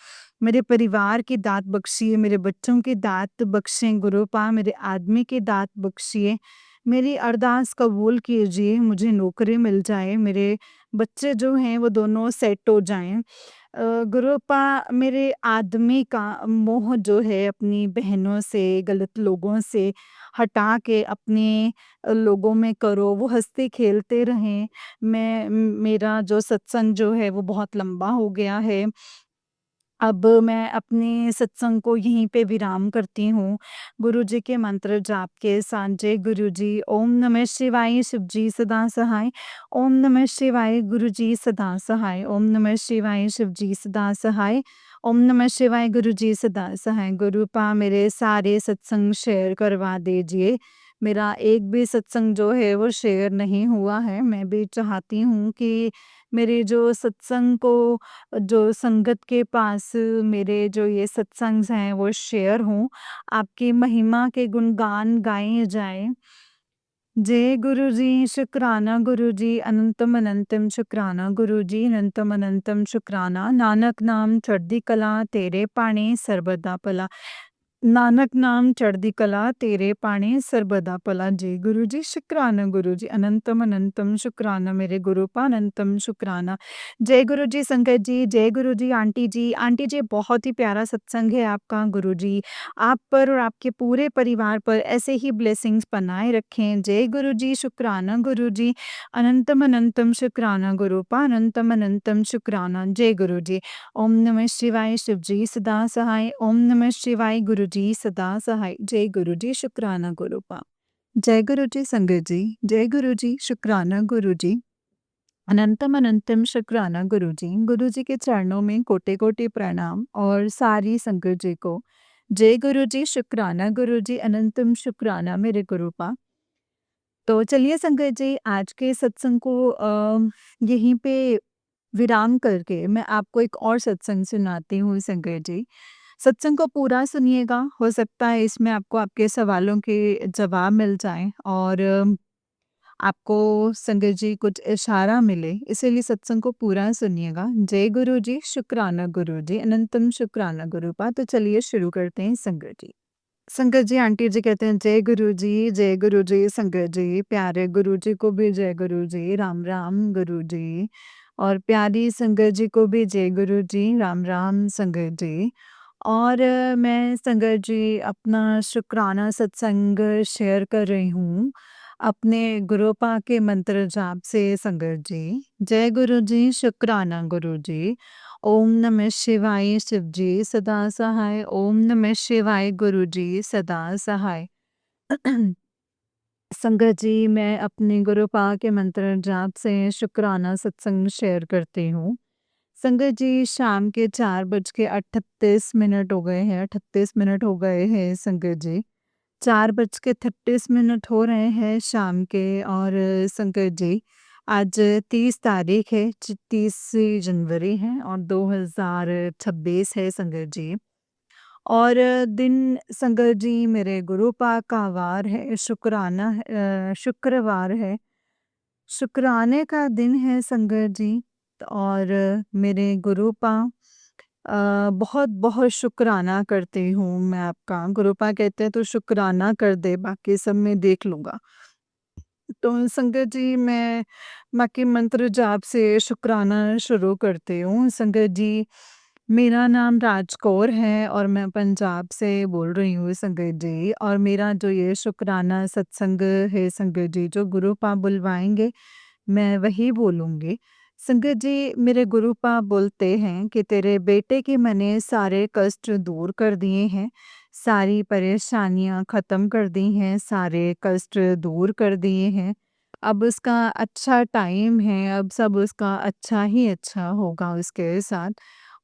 मेरे परिवार की दात बख्शिए, मेरे बच्चों की दात बख्शें गुरुपा, मेरे आदमी की दात बख्शिए। मेरी अरदास कबूल कीजिए, मुझे नौकरी मिल जाए, मेरे बच्चे जो हैं वो दोनों सेट हो जाएँ। गुरुपा मेरे आदमी का मोह जो है अपनी बहनों से, गलत लोगों से हटा के अपने लोगों में करो, वो हँसते-खेलते रहें। मेरा जो सत्संग जो है वो बहुत लंबा हो गया है। अब मैं अपने सत्संग को यहीं पे विराम करती हूँ। गुरु जी के मंत्र जाप के साथ जय गुरु जी, ओम नमः शिवाय, शिव जी सदा सहाय। ओम नमः शिवाय, गुरु जी सदा सहाय। ओम नमः शिवाय, शिव जी सदा सहाय। ओम नमः शिवाय, गुरु जी सदा सहाय। गुरुपा मेरे सारे सत्संग शेयर करवा दीजिए। मेरा एक भी सत्संग जो है वो शेयर नहीं हुआ है। मैं भी चाहती हूँ कि मेरे जो सत्संग को जो संगत के पास मेरे जो ये सत्संग्स हैं वो शेयर हों, आपकी महिमा के गुणगान गाए जाएँ। जय गुरु जी, शुक्राना गुरु जी, अनंतम अनंतम शुक्राना गुरु जी, अनंतम अनंतम शुक्राना। नानक नाम चढ़दी कला, तेरे पाणी सर्बदा भला। नानक नाम चढ़दी कला, तेरे पाणी सर्बदा भला। जय गुरु जी, शुक्राना गुरु जी, अनंतम अनंतम शुक्राना मेरे गुरुपा, अनंतम शुक्राना। जय गुरु जी संगत जी, जय गुरु जी आंटी जी। आंटी जी बहुत ही प्यारा सत्संग है आपका गुरु जी। आप पर और आपके पूरे परिवार पर ऐसे ही ब्लेसिंग्स बनाए रखें। जय गुरु जी, शुक्राना गुरु जी, अनंतम अनंतम शुक्राना गुरुपा, अनंतम अनंतम शुक्राना। जय गुरु जी। ओम नमः शिवाय, शिव जी सदा सहाय। ओम नमः शिवाय, गुरु जी सदा सहाय। जय गुरु जी, शुक्राना गुरुपा। जय गुरु जी संगत जी, जय गुरु जी, शुक्राना गुरु जी, अनंतम अनंतम शुक्राना गुरु जी। गुरु जी के चरणों में कोटि-कोटि प्रणाम और सारी संगत जी को जय गुरु जी, शुक्राना गुरु जी, अनंतम शुक्राना मेरे गुरुपा। तो चलिए संगत जी आज के सत्संग को यहीं पे विराम करके मैं आपको एक और सत्संग सुनाती हूँ संगत जी। सत्संग को पूरा सुनिएगा, हो सकता है इसमें आपको आपके सवालों के जवाब मिल जाएँ और आपको संगत जी कुछ इशारा मिले, इसीलिए सत्संग को पूरा सुनिएगा। जय गुरु जी, शुक्राना गुरु जी, अनंतम शुक्राना गुरुपा। तो चलिए शुरू करते हैं संगत जी। संगत जी आंटी जी कहते हैं जय गुरु जी संगत जी, प्यारे गुरु जी को भी जय गुरु जी, राम राम गुरु जी और प्यारी संगत जी को भी जय गुरु जी, राम राम संगत जी। और मैं संगत जी अपना शुक्राना सत्संग शेयर कर रही हूँ, अपने गुरुपा के मंत्र जाप से संगत जी। जय गुरु जी, शुक्राना गुरु जी। ओम नमः शिवाय, शिव जी सदा सहाय। ओम नमः शिवाय, गुरु जी सदा सहाय। संगत जी मैं अपने गुरुपा के मंत्र जाप से शुक्राना सत्संग शेयर करती हूँ। संगत जी शाम के 4:38 हो गए हैं, 38 मिनट हो गए हैं संगत जी। 4:38 हो रहे हैं शाम के। और संगत जी आज 30 तारीख है, 30 जनवरी है और 2026 है संगत जी। और दिन संगत जी मेरे गुरु पाक का वार है, शुक्रवार है। शुक्राने का दिन है संगत जी। और मेरे गुरुपा बहुत-बहुत शुक्राना करती हूँ मैं आपका। गुरुपा कहते हैं तो शुक्राना कर दे, बाकी सब मैं देख लूँगा। तो संगत जी मैं माँ के मंत्र जाप से शुक्राना शुरू करती हूँ। संगत जी मेरा नाम राज कौर है और मैं पंजाब से बोल रही हूँ संगत जी। और मेरा जो ये शुक्राना सत्संग है संगत जी, जो गुरुपा बुलवाएँगे मैं वही बोलूँगी। संगत जी मेरे गुरुपा बोलते हैं कि तेरे बेटे के मैंने सारे कष्ट दूर कर दिए हैं, सारी परेशानियाँ ख़त्म कर दी हैं, सारे कष्ट दूर कर दिए हैं। अब उसका अच्छा टाइम है, अब सब उसका अच्छा ही अच्छा होगा उसके साथ।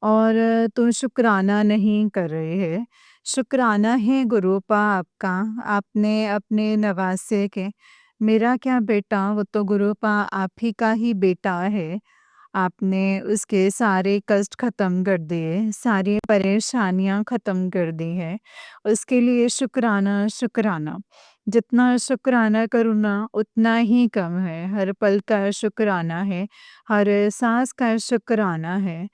और तुम शुक्राना नहीं कर रहे हैं। शुक्राना है गुरुपा आपका, आपने अपने नवासे के। मेरा क्या बेटा, वो तो गुरुपा आप ही का ही बेटा है। आपने उसके सारे कष्ट ख़त्म कर दिए, सारी परेशानियाँ ख़त्म कर दी हैं। उसके लिए शुक्राना, शुक्राना। जितना शुक्राना करूँ ना उतना ही कम है। हर पल का शुक्राना है, हर साँस का शुक्राना है।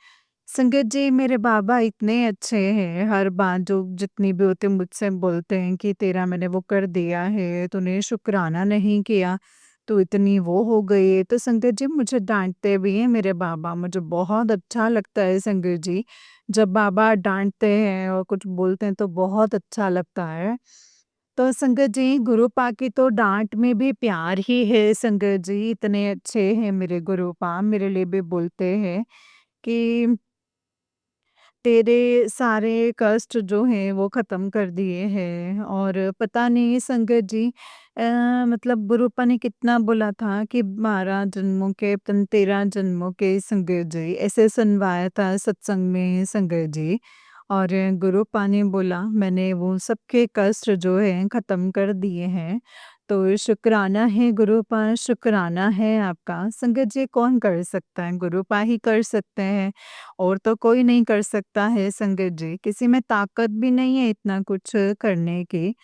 संगत जी मेरे बाबा इतने अच्छे हैं, हर बात जो जितनी भी होती है मुझसे बोलते हैं कि तेरा मैंने वो कर दिया है, तूने शुक्राना नहीं किया, तो इतनी वो हो गई। तो संगत जी मुझे डाँटते भी हैं मेरे बाबा, मुझे बहुत अच्छा लगता है संगत जी, जब बाबा डाँटते हैं और कुछ बोलते हैं तो बहुत अच्छा लगता है। तो संगत जी गुरुपा की तो डाँट में भी प्यार ही है संगत जी, इतने अच्छे हैं मेरे गुरुपा, मेरे लिए भी बोलते हैं कि तेरे सारे कष्ट जो हैं वो ख़त्म कर दिए हैं। और पता नहीं संगत जी मतलब गुरुपा ने कितना बोला था कि 12 जन्मों के 13 जन्मों के संगत जी ऐसे सुनवाया था सत्संग में संगत जी। और गुरुपा ने बोला मैंने वो सबके कष्ट जो हैं ख़त्म कर दिए हैं। तो शुक्राना है गुरुपा, शुक्राना है आपका। संगत जी कौन कर सकता है? गुरुपा ही कर सकते हैं। और तो कोई नहीं कर सकता है संगत जी, किसी में ताकत भी नहीं है इतना कुछ करने की।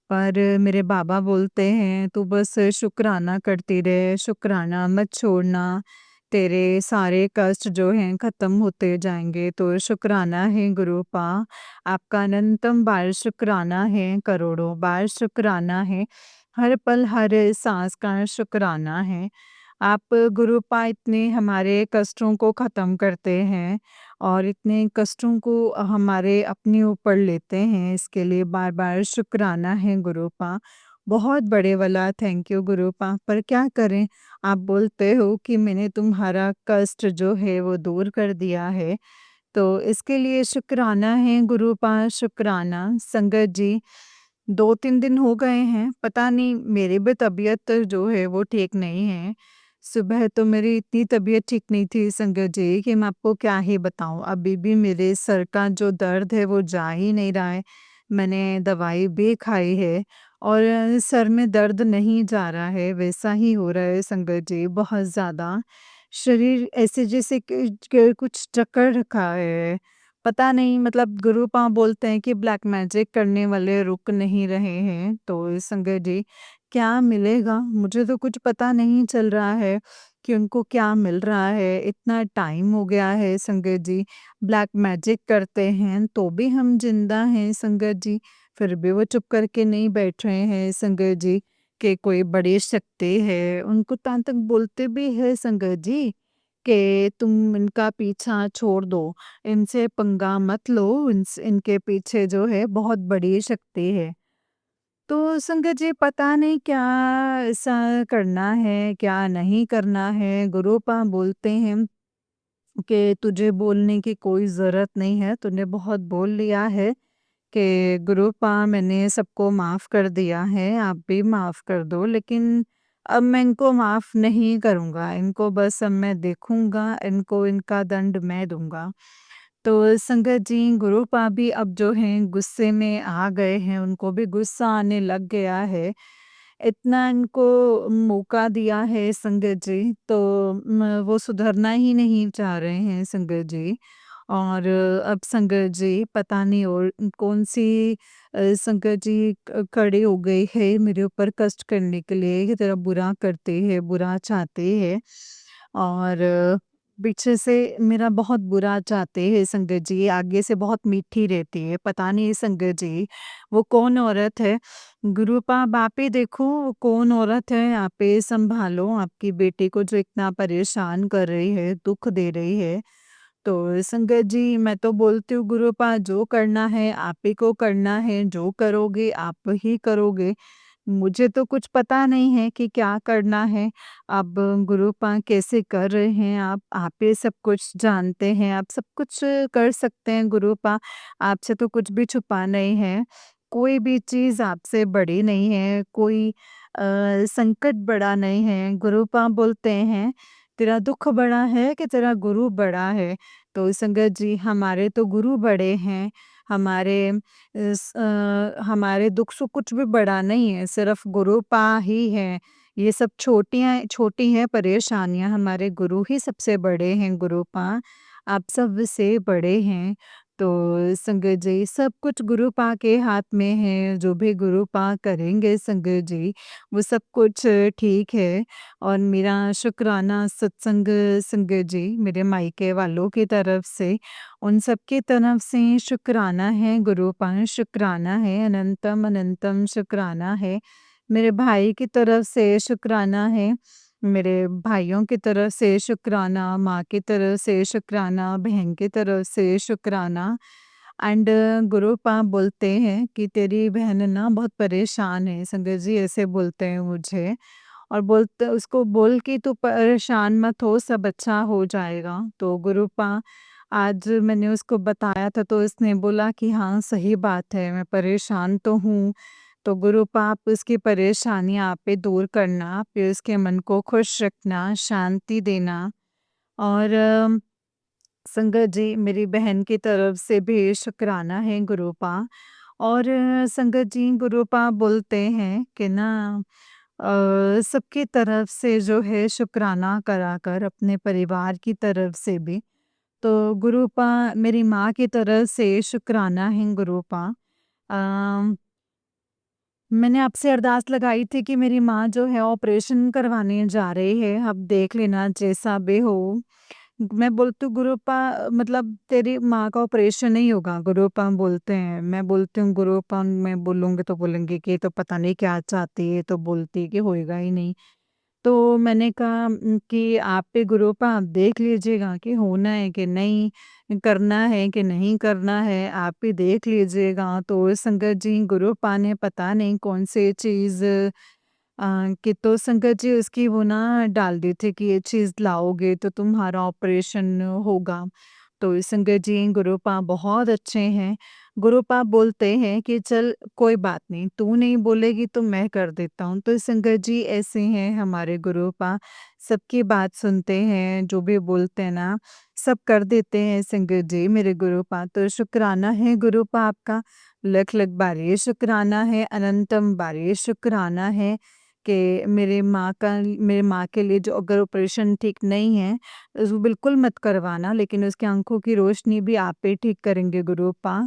पर मेरे बाबा बोलते हैं तू बस शुक्राना करती रहे, शुक्राना मत छोड़ना, तेरे सारे कष्ट जो हैं ख़त्म होते जाएँगे। तो शुक्राना है गुरुपा, आपका अनंतम बार शुक्राना है, करोड़ों बार शुक्राना है, हर पल हर साँस का शुक्राना है। आप गुरुपा इतने हमारे कष्टों को ख़त्म करते हैं और इतने कष्टों को हमारे अपने ऊपर लेते हैं, इसके लिए बार-बार शुक्राना है गुरुपा। बहुत बड़े वाला थैंक यू गुरुपा। पर क्या करें, आप बोलते हो कि मैंने तुम्हारा कष्ट जो है वो दूर कर दिया है, तो इसके लिए शुक्राना है गुरुपा, शुक्राना। संगत जी 2-3 दिन हो गए हैं, पता नहीं मेरी भी तबीयत जो है वो ठीक नहीं है। सुबह तो मेरी इतनी तबीयत ठीक नहीं थी संगत जी कि मैं आपको क्या ही बताऊँ। अभी भी मेरे सर का जो दर्द है वो जा ही नहीं रहा है। मैंने दवाई भी खाई है और सर में दर्द नहीं जा रहा है, वैसा ही हो रहा है संगत जी बहुत ज़्यादा। शरीर ऐसे जैसे कि कुछ जकड़ रखा है। पता नहीं मतलब गुरुपा बोलते हैं कि ब्लैक मैजिक करने वाले रुक नहीं रहे हैं। तो संगत जी क्या मिलेगा? मुझे तो कुछ पता नहीं चल रहा है कि उनको क्या मिल रहा है। इतना टाइम हो गया है संगत जी, ब्लैक मैजिक करते हैं तो भी हम ज़िंदा हैं संगत जी, फिर भी वो चुप करके नहीं बैठ रहे हैं संगत जी, कि कोई बड़ी शक्ति है। उनको तहाँ तक बोलते भी हैं संगत जी कि तुम इनका पीछा छोड़ दो, इनसे पंगा मत लो, इनके पीछे जो है बहुत बड़ी शक्ति है। तो संगत जी पता नहीं क्या ऐसा करना है, क्या नहीं करना है। गुरुपा बोलते हैं कि तुझे बोलने की कोई ज़रूरत नहीं है, तूने बहुत बोल लिया है कि गुरुपा मैंने सबको माफ़ कर दिया है, आप भी माफ़ कर दो। लेकिन अब मैं इनको माफ़ नहीं करूँगा, इनको बस अब मैं देखूँगा, इनको इनका दंड मैं दूँगा। तो संगत जी, गुरुपा भी अब जो हैं गुस्से में आ गए हैं, उनको भी गुस्सा आने लग गया है। इतना इनको मौका दिया है संगत जी, तो वो सुधरना ही नहीं चाह रहे हैं संगत जी। और अब संगत जी पता नहीं और कौन-सी संगत जी खड़ी हो गई है मेरे ऊपर कष्ट करने के लिए कि तेरा बुरा करते हैं, बुरा चाहते हैं और पीछे से मेरा बहुत बुरा चाहते हैं संगत जी, आगे से बहुत मीठी रहती है। पता नहीं संगत जी वो कौन औरत है? गुरुपा आप ही देखो वो कौन औरत है, आप ही सँभालो आपकी बेटी को जो इतना परेशान कर रही है, दुःख दे रही है। तो संगत जी मैं तो बोलती हूँ गुरुपा जो करना है आप ही को करना है, जो करोगे आप ही करोगे। मुझे तो कुछ पता नहीं है कि क्या करना है। अब गुरुपा कैसे कर रहे हैं आप ही सब कुछ जानते हैं, आप सब कुछ कर सकते हैं गुरुपा, आपसे तो कुछ भी छुपा नहीं है। कोई भी चीज़ आपसे बड़ी नहीं है, कोई संकट बड़ा नहीं है। गुरुपा बोलते हैं, "तेरा दुःख बड़ा है कि तेरा गुरु बड़ा है?" तो संगत जी हमारे तो गुरु बड़े हैं, हमारे दुःख-सुख कुछ भी बड़ा नहीं है, सिर्फ़ गुरुपा ही है। ये सब छोटी हैं परेशानियाँ, हमारे गुरु ही सबसे बड़े हैं गुरुपा, आप सबसे बड़े हैं। तो संगत जी सब कुछ गुरुपा के हाथ में है, जो भी गुरुपा करेंगे संगत जी, वो सब कुछ ठीक है। और मेरा शुक्राना सत्संग संगत जी, मेरे मायके वालों की तरफ से, उन सबकी तरफ से शुक्राना है गुरुपा, शुक्राना है, अनंतम अनंतम शुक्राना है। मेरे भाई की तरफ से शुक्राना है, मेरे भाइयों की तरफ से शुक्राना, माँ की तरफ से शुक्राना, बहन की तरफ से शुक्राना। एंड गुरुपा बोलते हैं कि तेरी बहन ना बहुत परेशान है, संगत जी ऐसे बोलते हैं मुझे। और बोलते उसको बोल कि तू परेशान मत हो, सब अच्छा हो जाएगा। तो गुरुपा आज मैंने उसको बताया था तो उसने बोला कि हाँ, सही बात है, मैं परेशान तो हूँ। तो गुरुपा आप उसकी परेशानियाँ आप ही दूर करना, फिर उसके मन को खुश रखना, शांति देना और संगत जी मेरी बहन की तरफ से भी शुक्राना है गुरुपा। और संगत जी गुरुपा बोलते हैं कि ना सबकी तरफ से जो है शुक्राना करा कर अपने परिवार की तरफ से भी। तो गुरुपा मेरी माँ की तरफ से शुक्राना है गुरुपा। अ, मैंने आपसे अरदास लगाई थी कि मेरी माँ जो है ऑपरेशन करवाने जा रही है, अब देख लेना जैसा भी हो। मैं बोलती हूँ गुरुपा मतलब तेरी माँ का ऑपरेशन नहीं होगा, गुरुपा बोलते हैं। मैं बोलती हूँ गुरुपा मैं बोलूँगी तो बोलेंगे कि ये तो पता नहीं क्या चाहती है, ये तो बोलती है कि होएगा ही नहीं। तो मैंने कहा कि आप पे गुरुपा आप देख लीजिएगा कि होना है कि नहीं, करना है कि नहीं करना है, आप ही देख लीजिएगा। तो संगत जी गुरुपा ने पता नहीं कौन-सी चीज़ कि तो संगत जी उसकी वो ना डाल दी थी कि ये चीज़ लाओगे तो तुम्हारा ऑपरेशन होगा। तो संगत जी गुरुपा बहुत अच्छे हैं। गुरुपा बोलते हैं कि चल कोई बात नहीं, तू नहीं बोलेगी तो मैं कर देता हूँ। तो संगत जी ऐसे हैं हमारे गुरुपा, सबकी बात सुनते हैं, जो भी बोलते हैं ना, सब कर देते हैं संगत जी मेरे गुरुपा। तो शुक्राना है गुरुपा आपका, लख-लख बारी शुक्राना है, अनंतम बारी शुक्राना है कि मेरे माँ के लिए जो अगर ऑपरेशन ठीक नहीं है वो बिल्कुल मत करवाना, लेकिन उसकी आँखों की रोशनी भी आप ही ठीक करेंगे गुरुपा।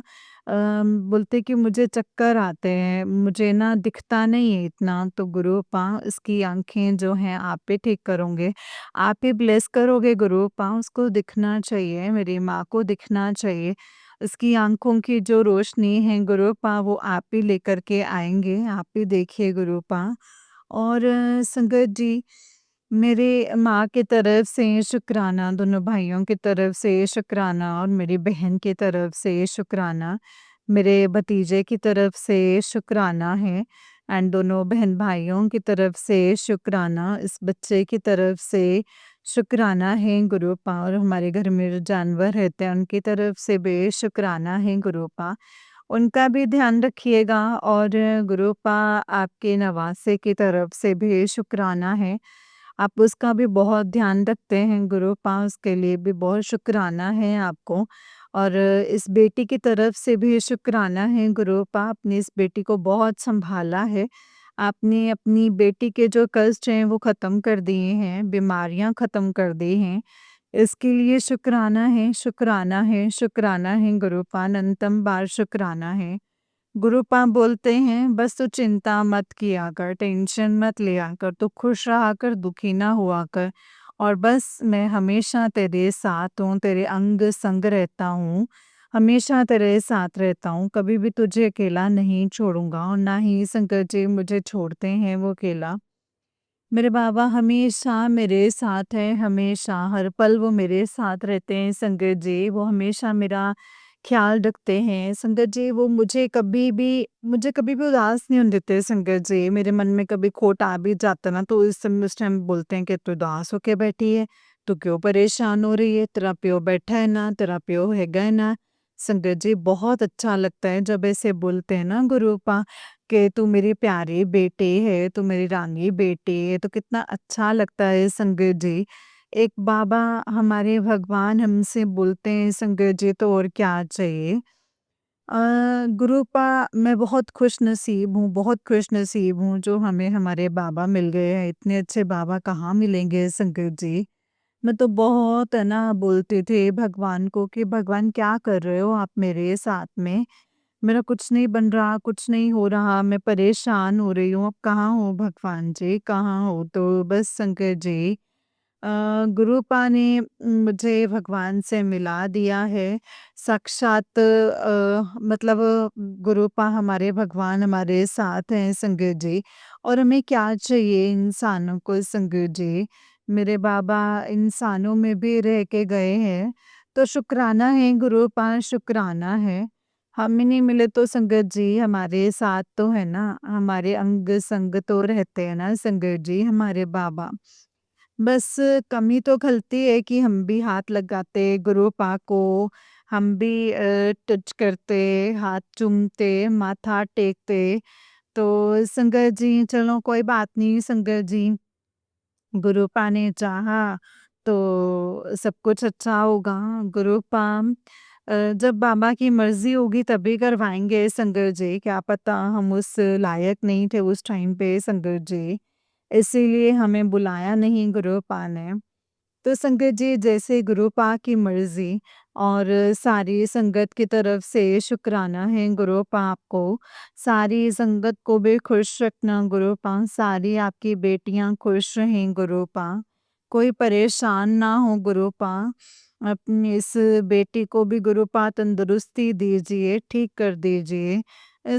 बोलते कि मुझे चक्कर आते हैं, मुझे ना दिखता नहीं है इतना, तो गुरुपा उसकी आँखें जो हैं आप ही ठीक करोगे। आप ही ब्लेस करोगे गुरुपा, उसको दिखना चाहिए, मेरी माँ को दिखना चाहिए। उसकी आँखों की जो रोशनी है गुरुपा वो आप ही लेकर के आएँगे, आप ही देखिए गुरुपा। और संगत जी मेरे माँ की तरफ से शुक्राना, दोनों भाइयों की तरफ से शुक्राना और मेरी बहन की तरफ से शुक्राना, मेरे भतीजे की तरफ से शुक्राना है एंड दोनों बहन-भाइयों की तरफ से शुक्राना, इस बच्चे की तरफ से शुक्राना है गुरुपा और हमारे घर में जो जानवर रहते हैं उनकी तरफ से भी शुक्राना है गुरुपा। उनका भी ध्यान रखिएगा और गुरुपा आपके नवासे की तरफ से भी शुक्राना है। आप उसका भी बहुत ध्यान रखते हैं गुरुपा, उसके लिए भी बहुत शुक्राना है आपको। और इस बेटी की तरफ से भी शुक्राना है गुरुपा, आपने इस बेटी को बहुत सँभाला है। आपने अपनी बेटी के जो कष्ट हैं वो ख़त्म कर दिए हैं, बीमारियाँ ख़त्म कर दी हैं। इसके लिए शुक्राना है, शुक्राना है, शुक्राना है गुरुपा, अनंतम बार शुक्राना है। गुरुपा बोलते हैं बस तू चिंता मत किया कर, टेंशन मत लिया कर, तू खुश रहा कर, दुखी ना हुआ कर और बस मैं हमेशा तेरे साथ हूँ, तेरे अंग संग रहता हूँ, हमेशा तेरे साथ रहता हूँ, कभी भी तुझे अकेला नहीं छोड़ूँगा और ना ही शंकर जी मुझे छोड़ते हैं वो अकेला। मेरे बाबा हमेशा मेरे साथ हैं, हमेशा हर पल वो मेरे साथ रहते हैं संगत जी, वो हमेशा मेरा ख़्याल रखते हैं। संगत जी वो मुझे कभी भी उदास नहीं होने देते संगत जी। मेरे मन में कभी खोट आ भी जाता ना तो उस टाइम बोलते हैं कि तू उदास होके बैठी है, तू क्यों परेशान हो रही है? तेरा प्यो बैठा है ना, तेरा प्यो हैगा है ना। संगत जी बहुत अच्छा लगता है जब ऐसे बोलते हैं ना गुरुपा कि तू मेरी प्यारी बेटी है, तू मेरी रानी बेटी है, तो कितना अच्छा लगता है संगत जी। एक बाबा हमारे भगवान हमसे बोलते हैं संगत जी तो और क्या चाहिए। गुरुपा मैं बहुत खुशनसीब हूँ, बहुत खुशनसीब हूँ जो हमें हमारे बाबा मिल गए हैं, इतने अच्छे बाबा कहाँ मिलेंगे संगत जी। मैं तो बहुत है ना बोलती थी भगवान को कि भगवान क्या कर रहे हो आप मेरे साथ में? मेरा कुछ नहीं बन रहा, कुछ नहीं हो रहा, मैं परेशान हो रही हूँ, अब कहाँ हो भगवान जी, कहाँ हो? तो बस शंकर जी गुरुपा ने मुझे भगवान से मिला दिया है। साक्षात मतलब गुरुपा हमारे भगवान हमारे साथ हैं संगत जी और हमें क्या चाहिए इंसानों को संगत जी। मेरे बाबा इंसानों में भी रह के गए हैं, तो शुक्राना है गुरुपा, शुक्राना है। हम ही नहीं मिले तो संगत जी हमारे साथ तो है ना, हमारे अंग संग तो रहते हैं ना संगत जी हमारे बाबा। बस कमी तो खलती है कि हम भी हाथ लगाते गुरुपा को, हम भी टच करते, हाथ चूमते, माथा टेकते। तो संगत जी चलो कोई बात नहीं संगत जी, गुरुपा ने चाहा तो सब कुछ अच्छा होगा। गुरुपा जब बाबा की मर्ज़ी होगी तभी करवाएँगे संगत जी, क्या पता हम उस लायक नहीं थे उस टाइम पे संगत जी, इसीलिए हमें बुलाया नहीं गुरुपा ने। तो संगत जी जैसे गुरुपा की मर्ज़ी और सारी संगत की तरफ से शुक्राना है गुरुपा आपको। सारी संगत को भी खुश रखना गुरुपा, सारी आपकी बेटियाँ खुश रहें गुरुपा, कोई परेशान ना हो गुरुपा। अपनी इस बेटी को भी गुरुपा तंदुरुस्ती दीजिए, ठीक कर दीजिए।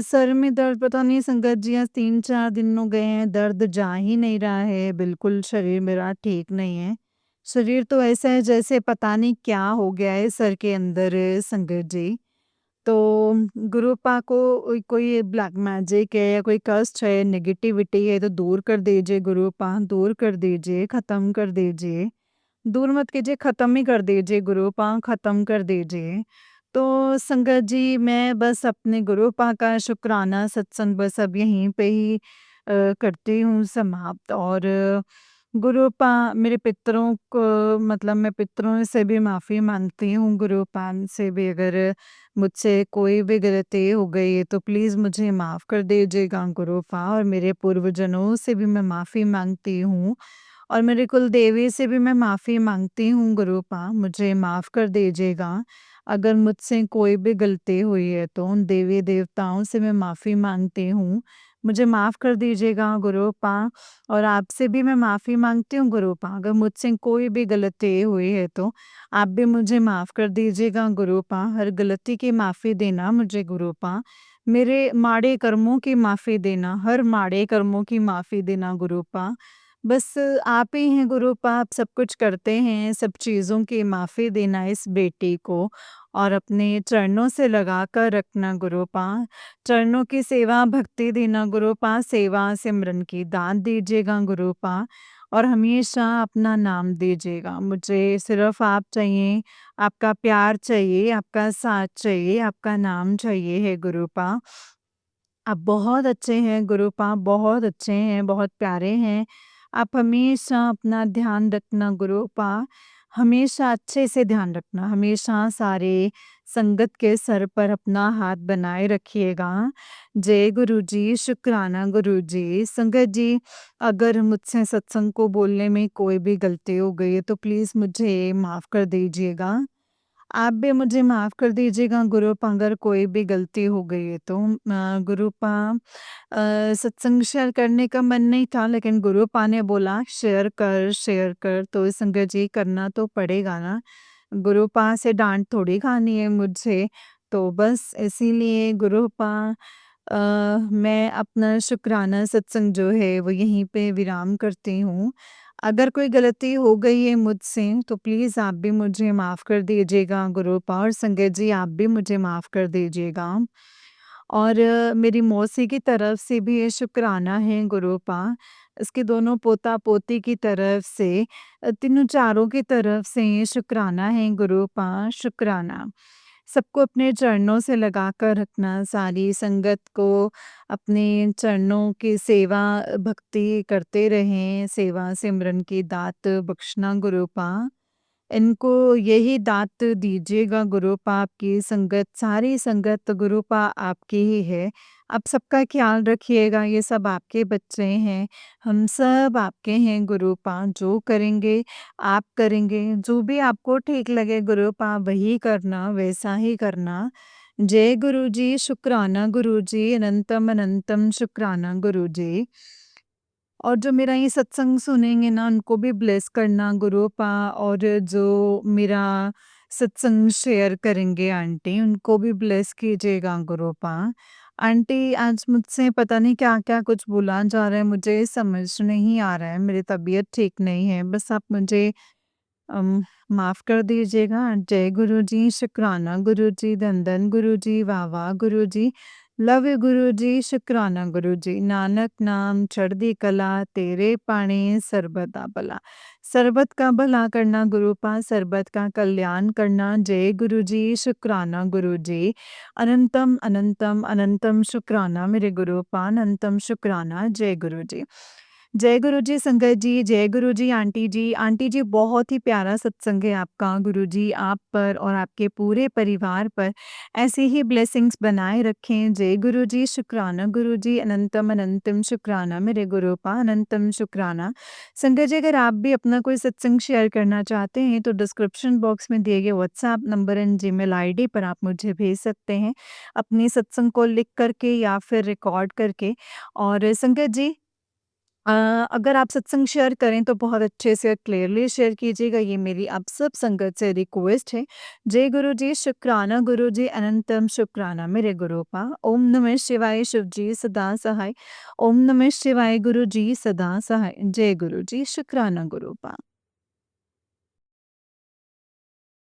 सर में दर्द पता नहीं संगत जी आज 3-4 दिन हो गए हैं, दर्द जा ही नहीं रहा है, बिल्कुल शरीर मेरा ठीक नहीं है। शरीर तो ऐसा है जैसे पता नहीं क्या हो गया है सर के अंदर संगत जी। तो गुरुपा को कोई ब्लैक मैजिक है या कोई कष्ट है, नेगेटिविटी है तो दूर कर दीजिए गुरुपा, दूर कर दीजिए, ख़त्म कर दीजिए। दूर मत कीजिए, ख़त्म ही कर दीजिए गुरुपा, ख़त्म कर दीजिए। तो संगत जी मैं बस अपने गुरुपा का शुक्राना सत्संग बस अब यहीं पे ही करती हूँ समाप्त और गुरुपा मेरे पितरों को मतलब मैं पितरों से भी माफ़ी माँगती हूँ गुरुपा से भी अगर मुझसे कोई भी गलती हो गई है तो प्लीज़ मुझे माफ़ कर दीजिएगा गुरुपा और मेरे पूर्वजनों से भी मैं माफ़ी माँगती हूँ। और मेरे कुलदेवी से भी मैं माफ़ी माँगती हूँ गुरुपा, मुझे माफ़ कर दीजिएगा। अगर मुझसे कोई भी गलती हुई है तो उन देवी-देवताओं से मैं माफ़ी माँगती हूँ। मुझे माफ़ कर दीजिएगा गुरुपा और आपसे भी मैं माफ़ी माँगती हूँ गुरुपा, अगर मुझसे कोई भी गलती हुई है तो आप भी मुझे माफ़ कर दीजिएगा गुरुपा। हर गलती की माफ़ी देना मुझे गुरुपा। मेरे माड़े कर्मों की माफ़ी देना, हर माड़े कर्मों की माफ़ी देना गुरुपा। बस आप ही हैं गुरुपा, आप सब कुछ करते हैं, सब चीज़ों की माफ़ी देना इस बेटी को और अपने चरणों से लगा कर रखना गुरुपा। चरणों की सेवा भक्ति देना गुरुपा, सेवा सिमरन की दान दीजिएगा गुरुपा और हमेशा अपना नाम दीजिएगा। मुझे सिर्फ़ आप चाहिए, आपका प्यार चाहिए, आपका साथ चाहिए, आपका नाम चाहिए हे गुरूपा। आप बहुत अच्छे हैं गुरूपा, बहुत अच्छे हैं, बहुत प्यारे हैं। आप हमेशा अपना ध्यान रखना गुरूपा, हमेशा अच्छे से ध्यान रखना, हमेशा सारे संगत के सर पर अपना हाथ बनाए रखिएगा। जय गुरुजी, शुक्राना गुरुजी। संगत जी, अगर मुझसे सत्संग को बोलने में कोई भी गलती हो गई है तो प्लीज़ मुझे माफ़ कर दीजिएगा। आप भी मुझे माफ़ कर दीजिएगा गुरूपा, अगर कोई भी गलती हो गई है तो। गुरूपा, सत्संग शेयर करने का मन नहीं था, लेकिन गुरूपा ने बोला शेयर कर, तो संगत जी करना तो पड़ेगा ना। गुरूपा से डाँट थोड़ी खानी है मुझे, तो बस इसीलिए गुरूपा, अ, मैं अपना शुक्राना सत्संग जो है वो यहीं पे विराम करती हूँ। अगर कोई गलती हो गई है मुझसे तो प्लीज़ आप भी मुझे माफ़ कर दीजिएगा गुरूपा, और संगत जी आप भी मुझे माफ़ कर दीजिएगा। और मेरी मौसी की तरफ से भी ये शुक्राना है गुरूपा, इसके दोनों पोता-पोती की तरफ से, तीनों चारों की तरफ से ये शुक्राना है गुरूपा, शुक्राना। सबको अपने चरणों से लगाकर रखना, सारी संगत को अपने चरणों की सेवा भक्ति करते रहें, सेवा सिमरन की दात बख्शना गुरूपा। इनको यही दात दीजिएगा गुरूपा, आपकी संगत, सारी संगत गुरूपा आपकी ही है। आप सबका ख्याल रखिएगा, ये सब आपके बच्चे हैं, हम सब आपके हैं गुरूपा। जो करेंगे, आप करेंगे, जो भी आपको ठीक लगे गुरूपा वही करना, वैसा ही करना। जय गुरुजी, शुक्राना गुरुजी, अनंतम अनंतम शुक्राना गुरुजी। और जो मेरा ये सत्संग सुनेंगे ना उनको भी ब्लेस करना गुरूपा, और जो मेरा सत्संग शेयर करेंगे आंटी उनको भी ब्लेस कीजिएगा गुरूपा। आंटी आज मुझसे पता नहीं क्या-क्या कुछ बोला जा रहा है, मुझे समझ नहीं आ रहा है, मेरी तबीयत ठीक नहीं है, बस आप मुझे माफ़ कर दीजिएगा। जय गुरुजी, शुक्राना गुरुजी, धन-धन गुरुजी, वाह-वाह गुरुजी, लव यू गुरुजी, शुक्राना गुरुजी। नानक नाम चढ़दी कला, तेरे पाणी सरबत भला। सरबत का भला करना गुरूपा, सरबत का कल्याण करना। जय गुरुजी, शुक्राना गुरुजी। अनंतम, अनंतम, अनंतम शुक्राना मेरे गुरूपा, अनंतम शुक्राना। जय गुरुजी। जय गुरुजी संगत जी, जय गुरुजी आंटी जी। आंटी जी बहुत ही प्यारा सत्संग है आपका, गुरुजी आप पर और आपके पूरे परिवार पर ऐसे ही ब्लेसिंग्स बनाए रखें। जय गुरुजी, शुक्राना गुरुजी, अनंतम अनंतम शुक्राना मेरे गुरूपा, अनंतम शुक्राना। संगत जी, अगर आप भी अपना कोई सत्संग शेयर करना चाहते हैं तो डिस्क्रिप्शन बॉक्स में दिए गए WhatsApp number and Gmail ID पर आप मुझे भेज सकते हैं, अपने सत्संग को लिख करके या फिर रिकॉर्ड करके। और संगत जी, अ, अगर आप सत्संग शेयर करें तो बहुत अच्छे से क्लियरली शेयर कीजिएगा, ये मेरी आप सब संगत से रिक्वेस्ट है। जय गुरु जी, शुक्राना गुरु जी, अनंतम शुक्राना मेरे गुरूपा। ओम नमः शिवाय, शिव जी सदा सहाय। ओम नमः शिवाय, गुरु जी सदा सहाय। जय गुरु जी, शुक्राना गुरूपा।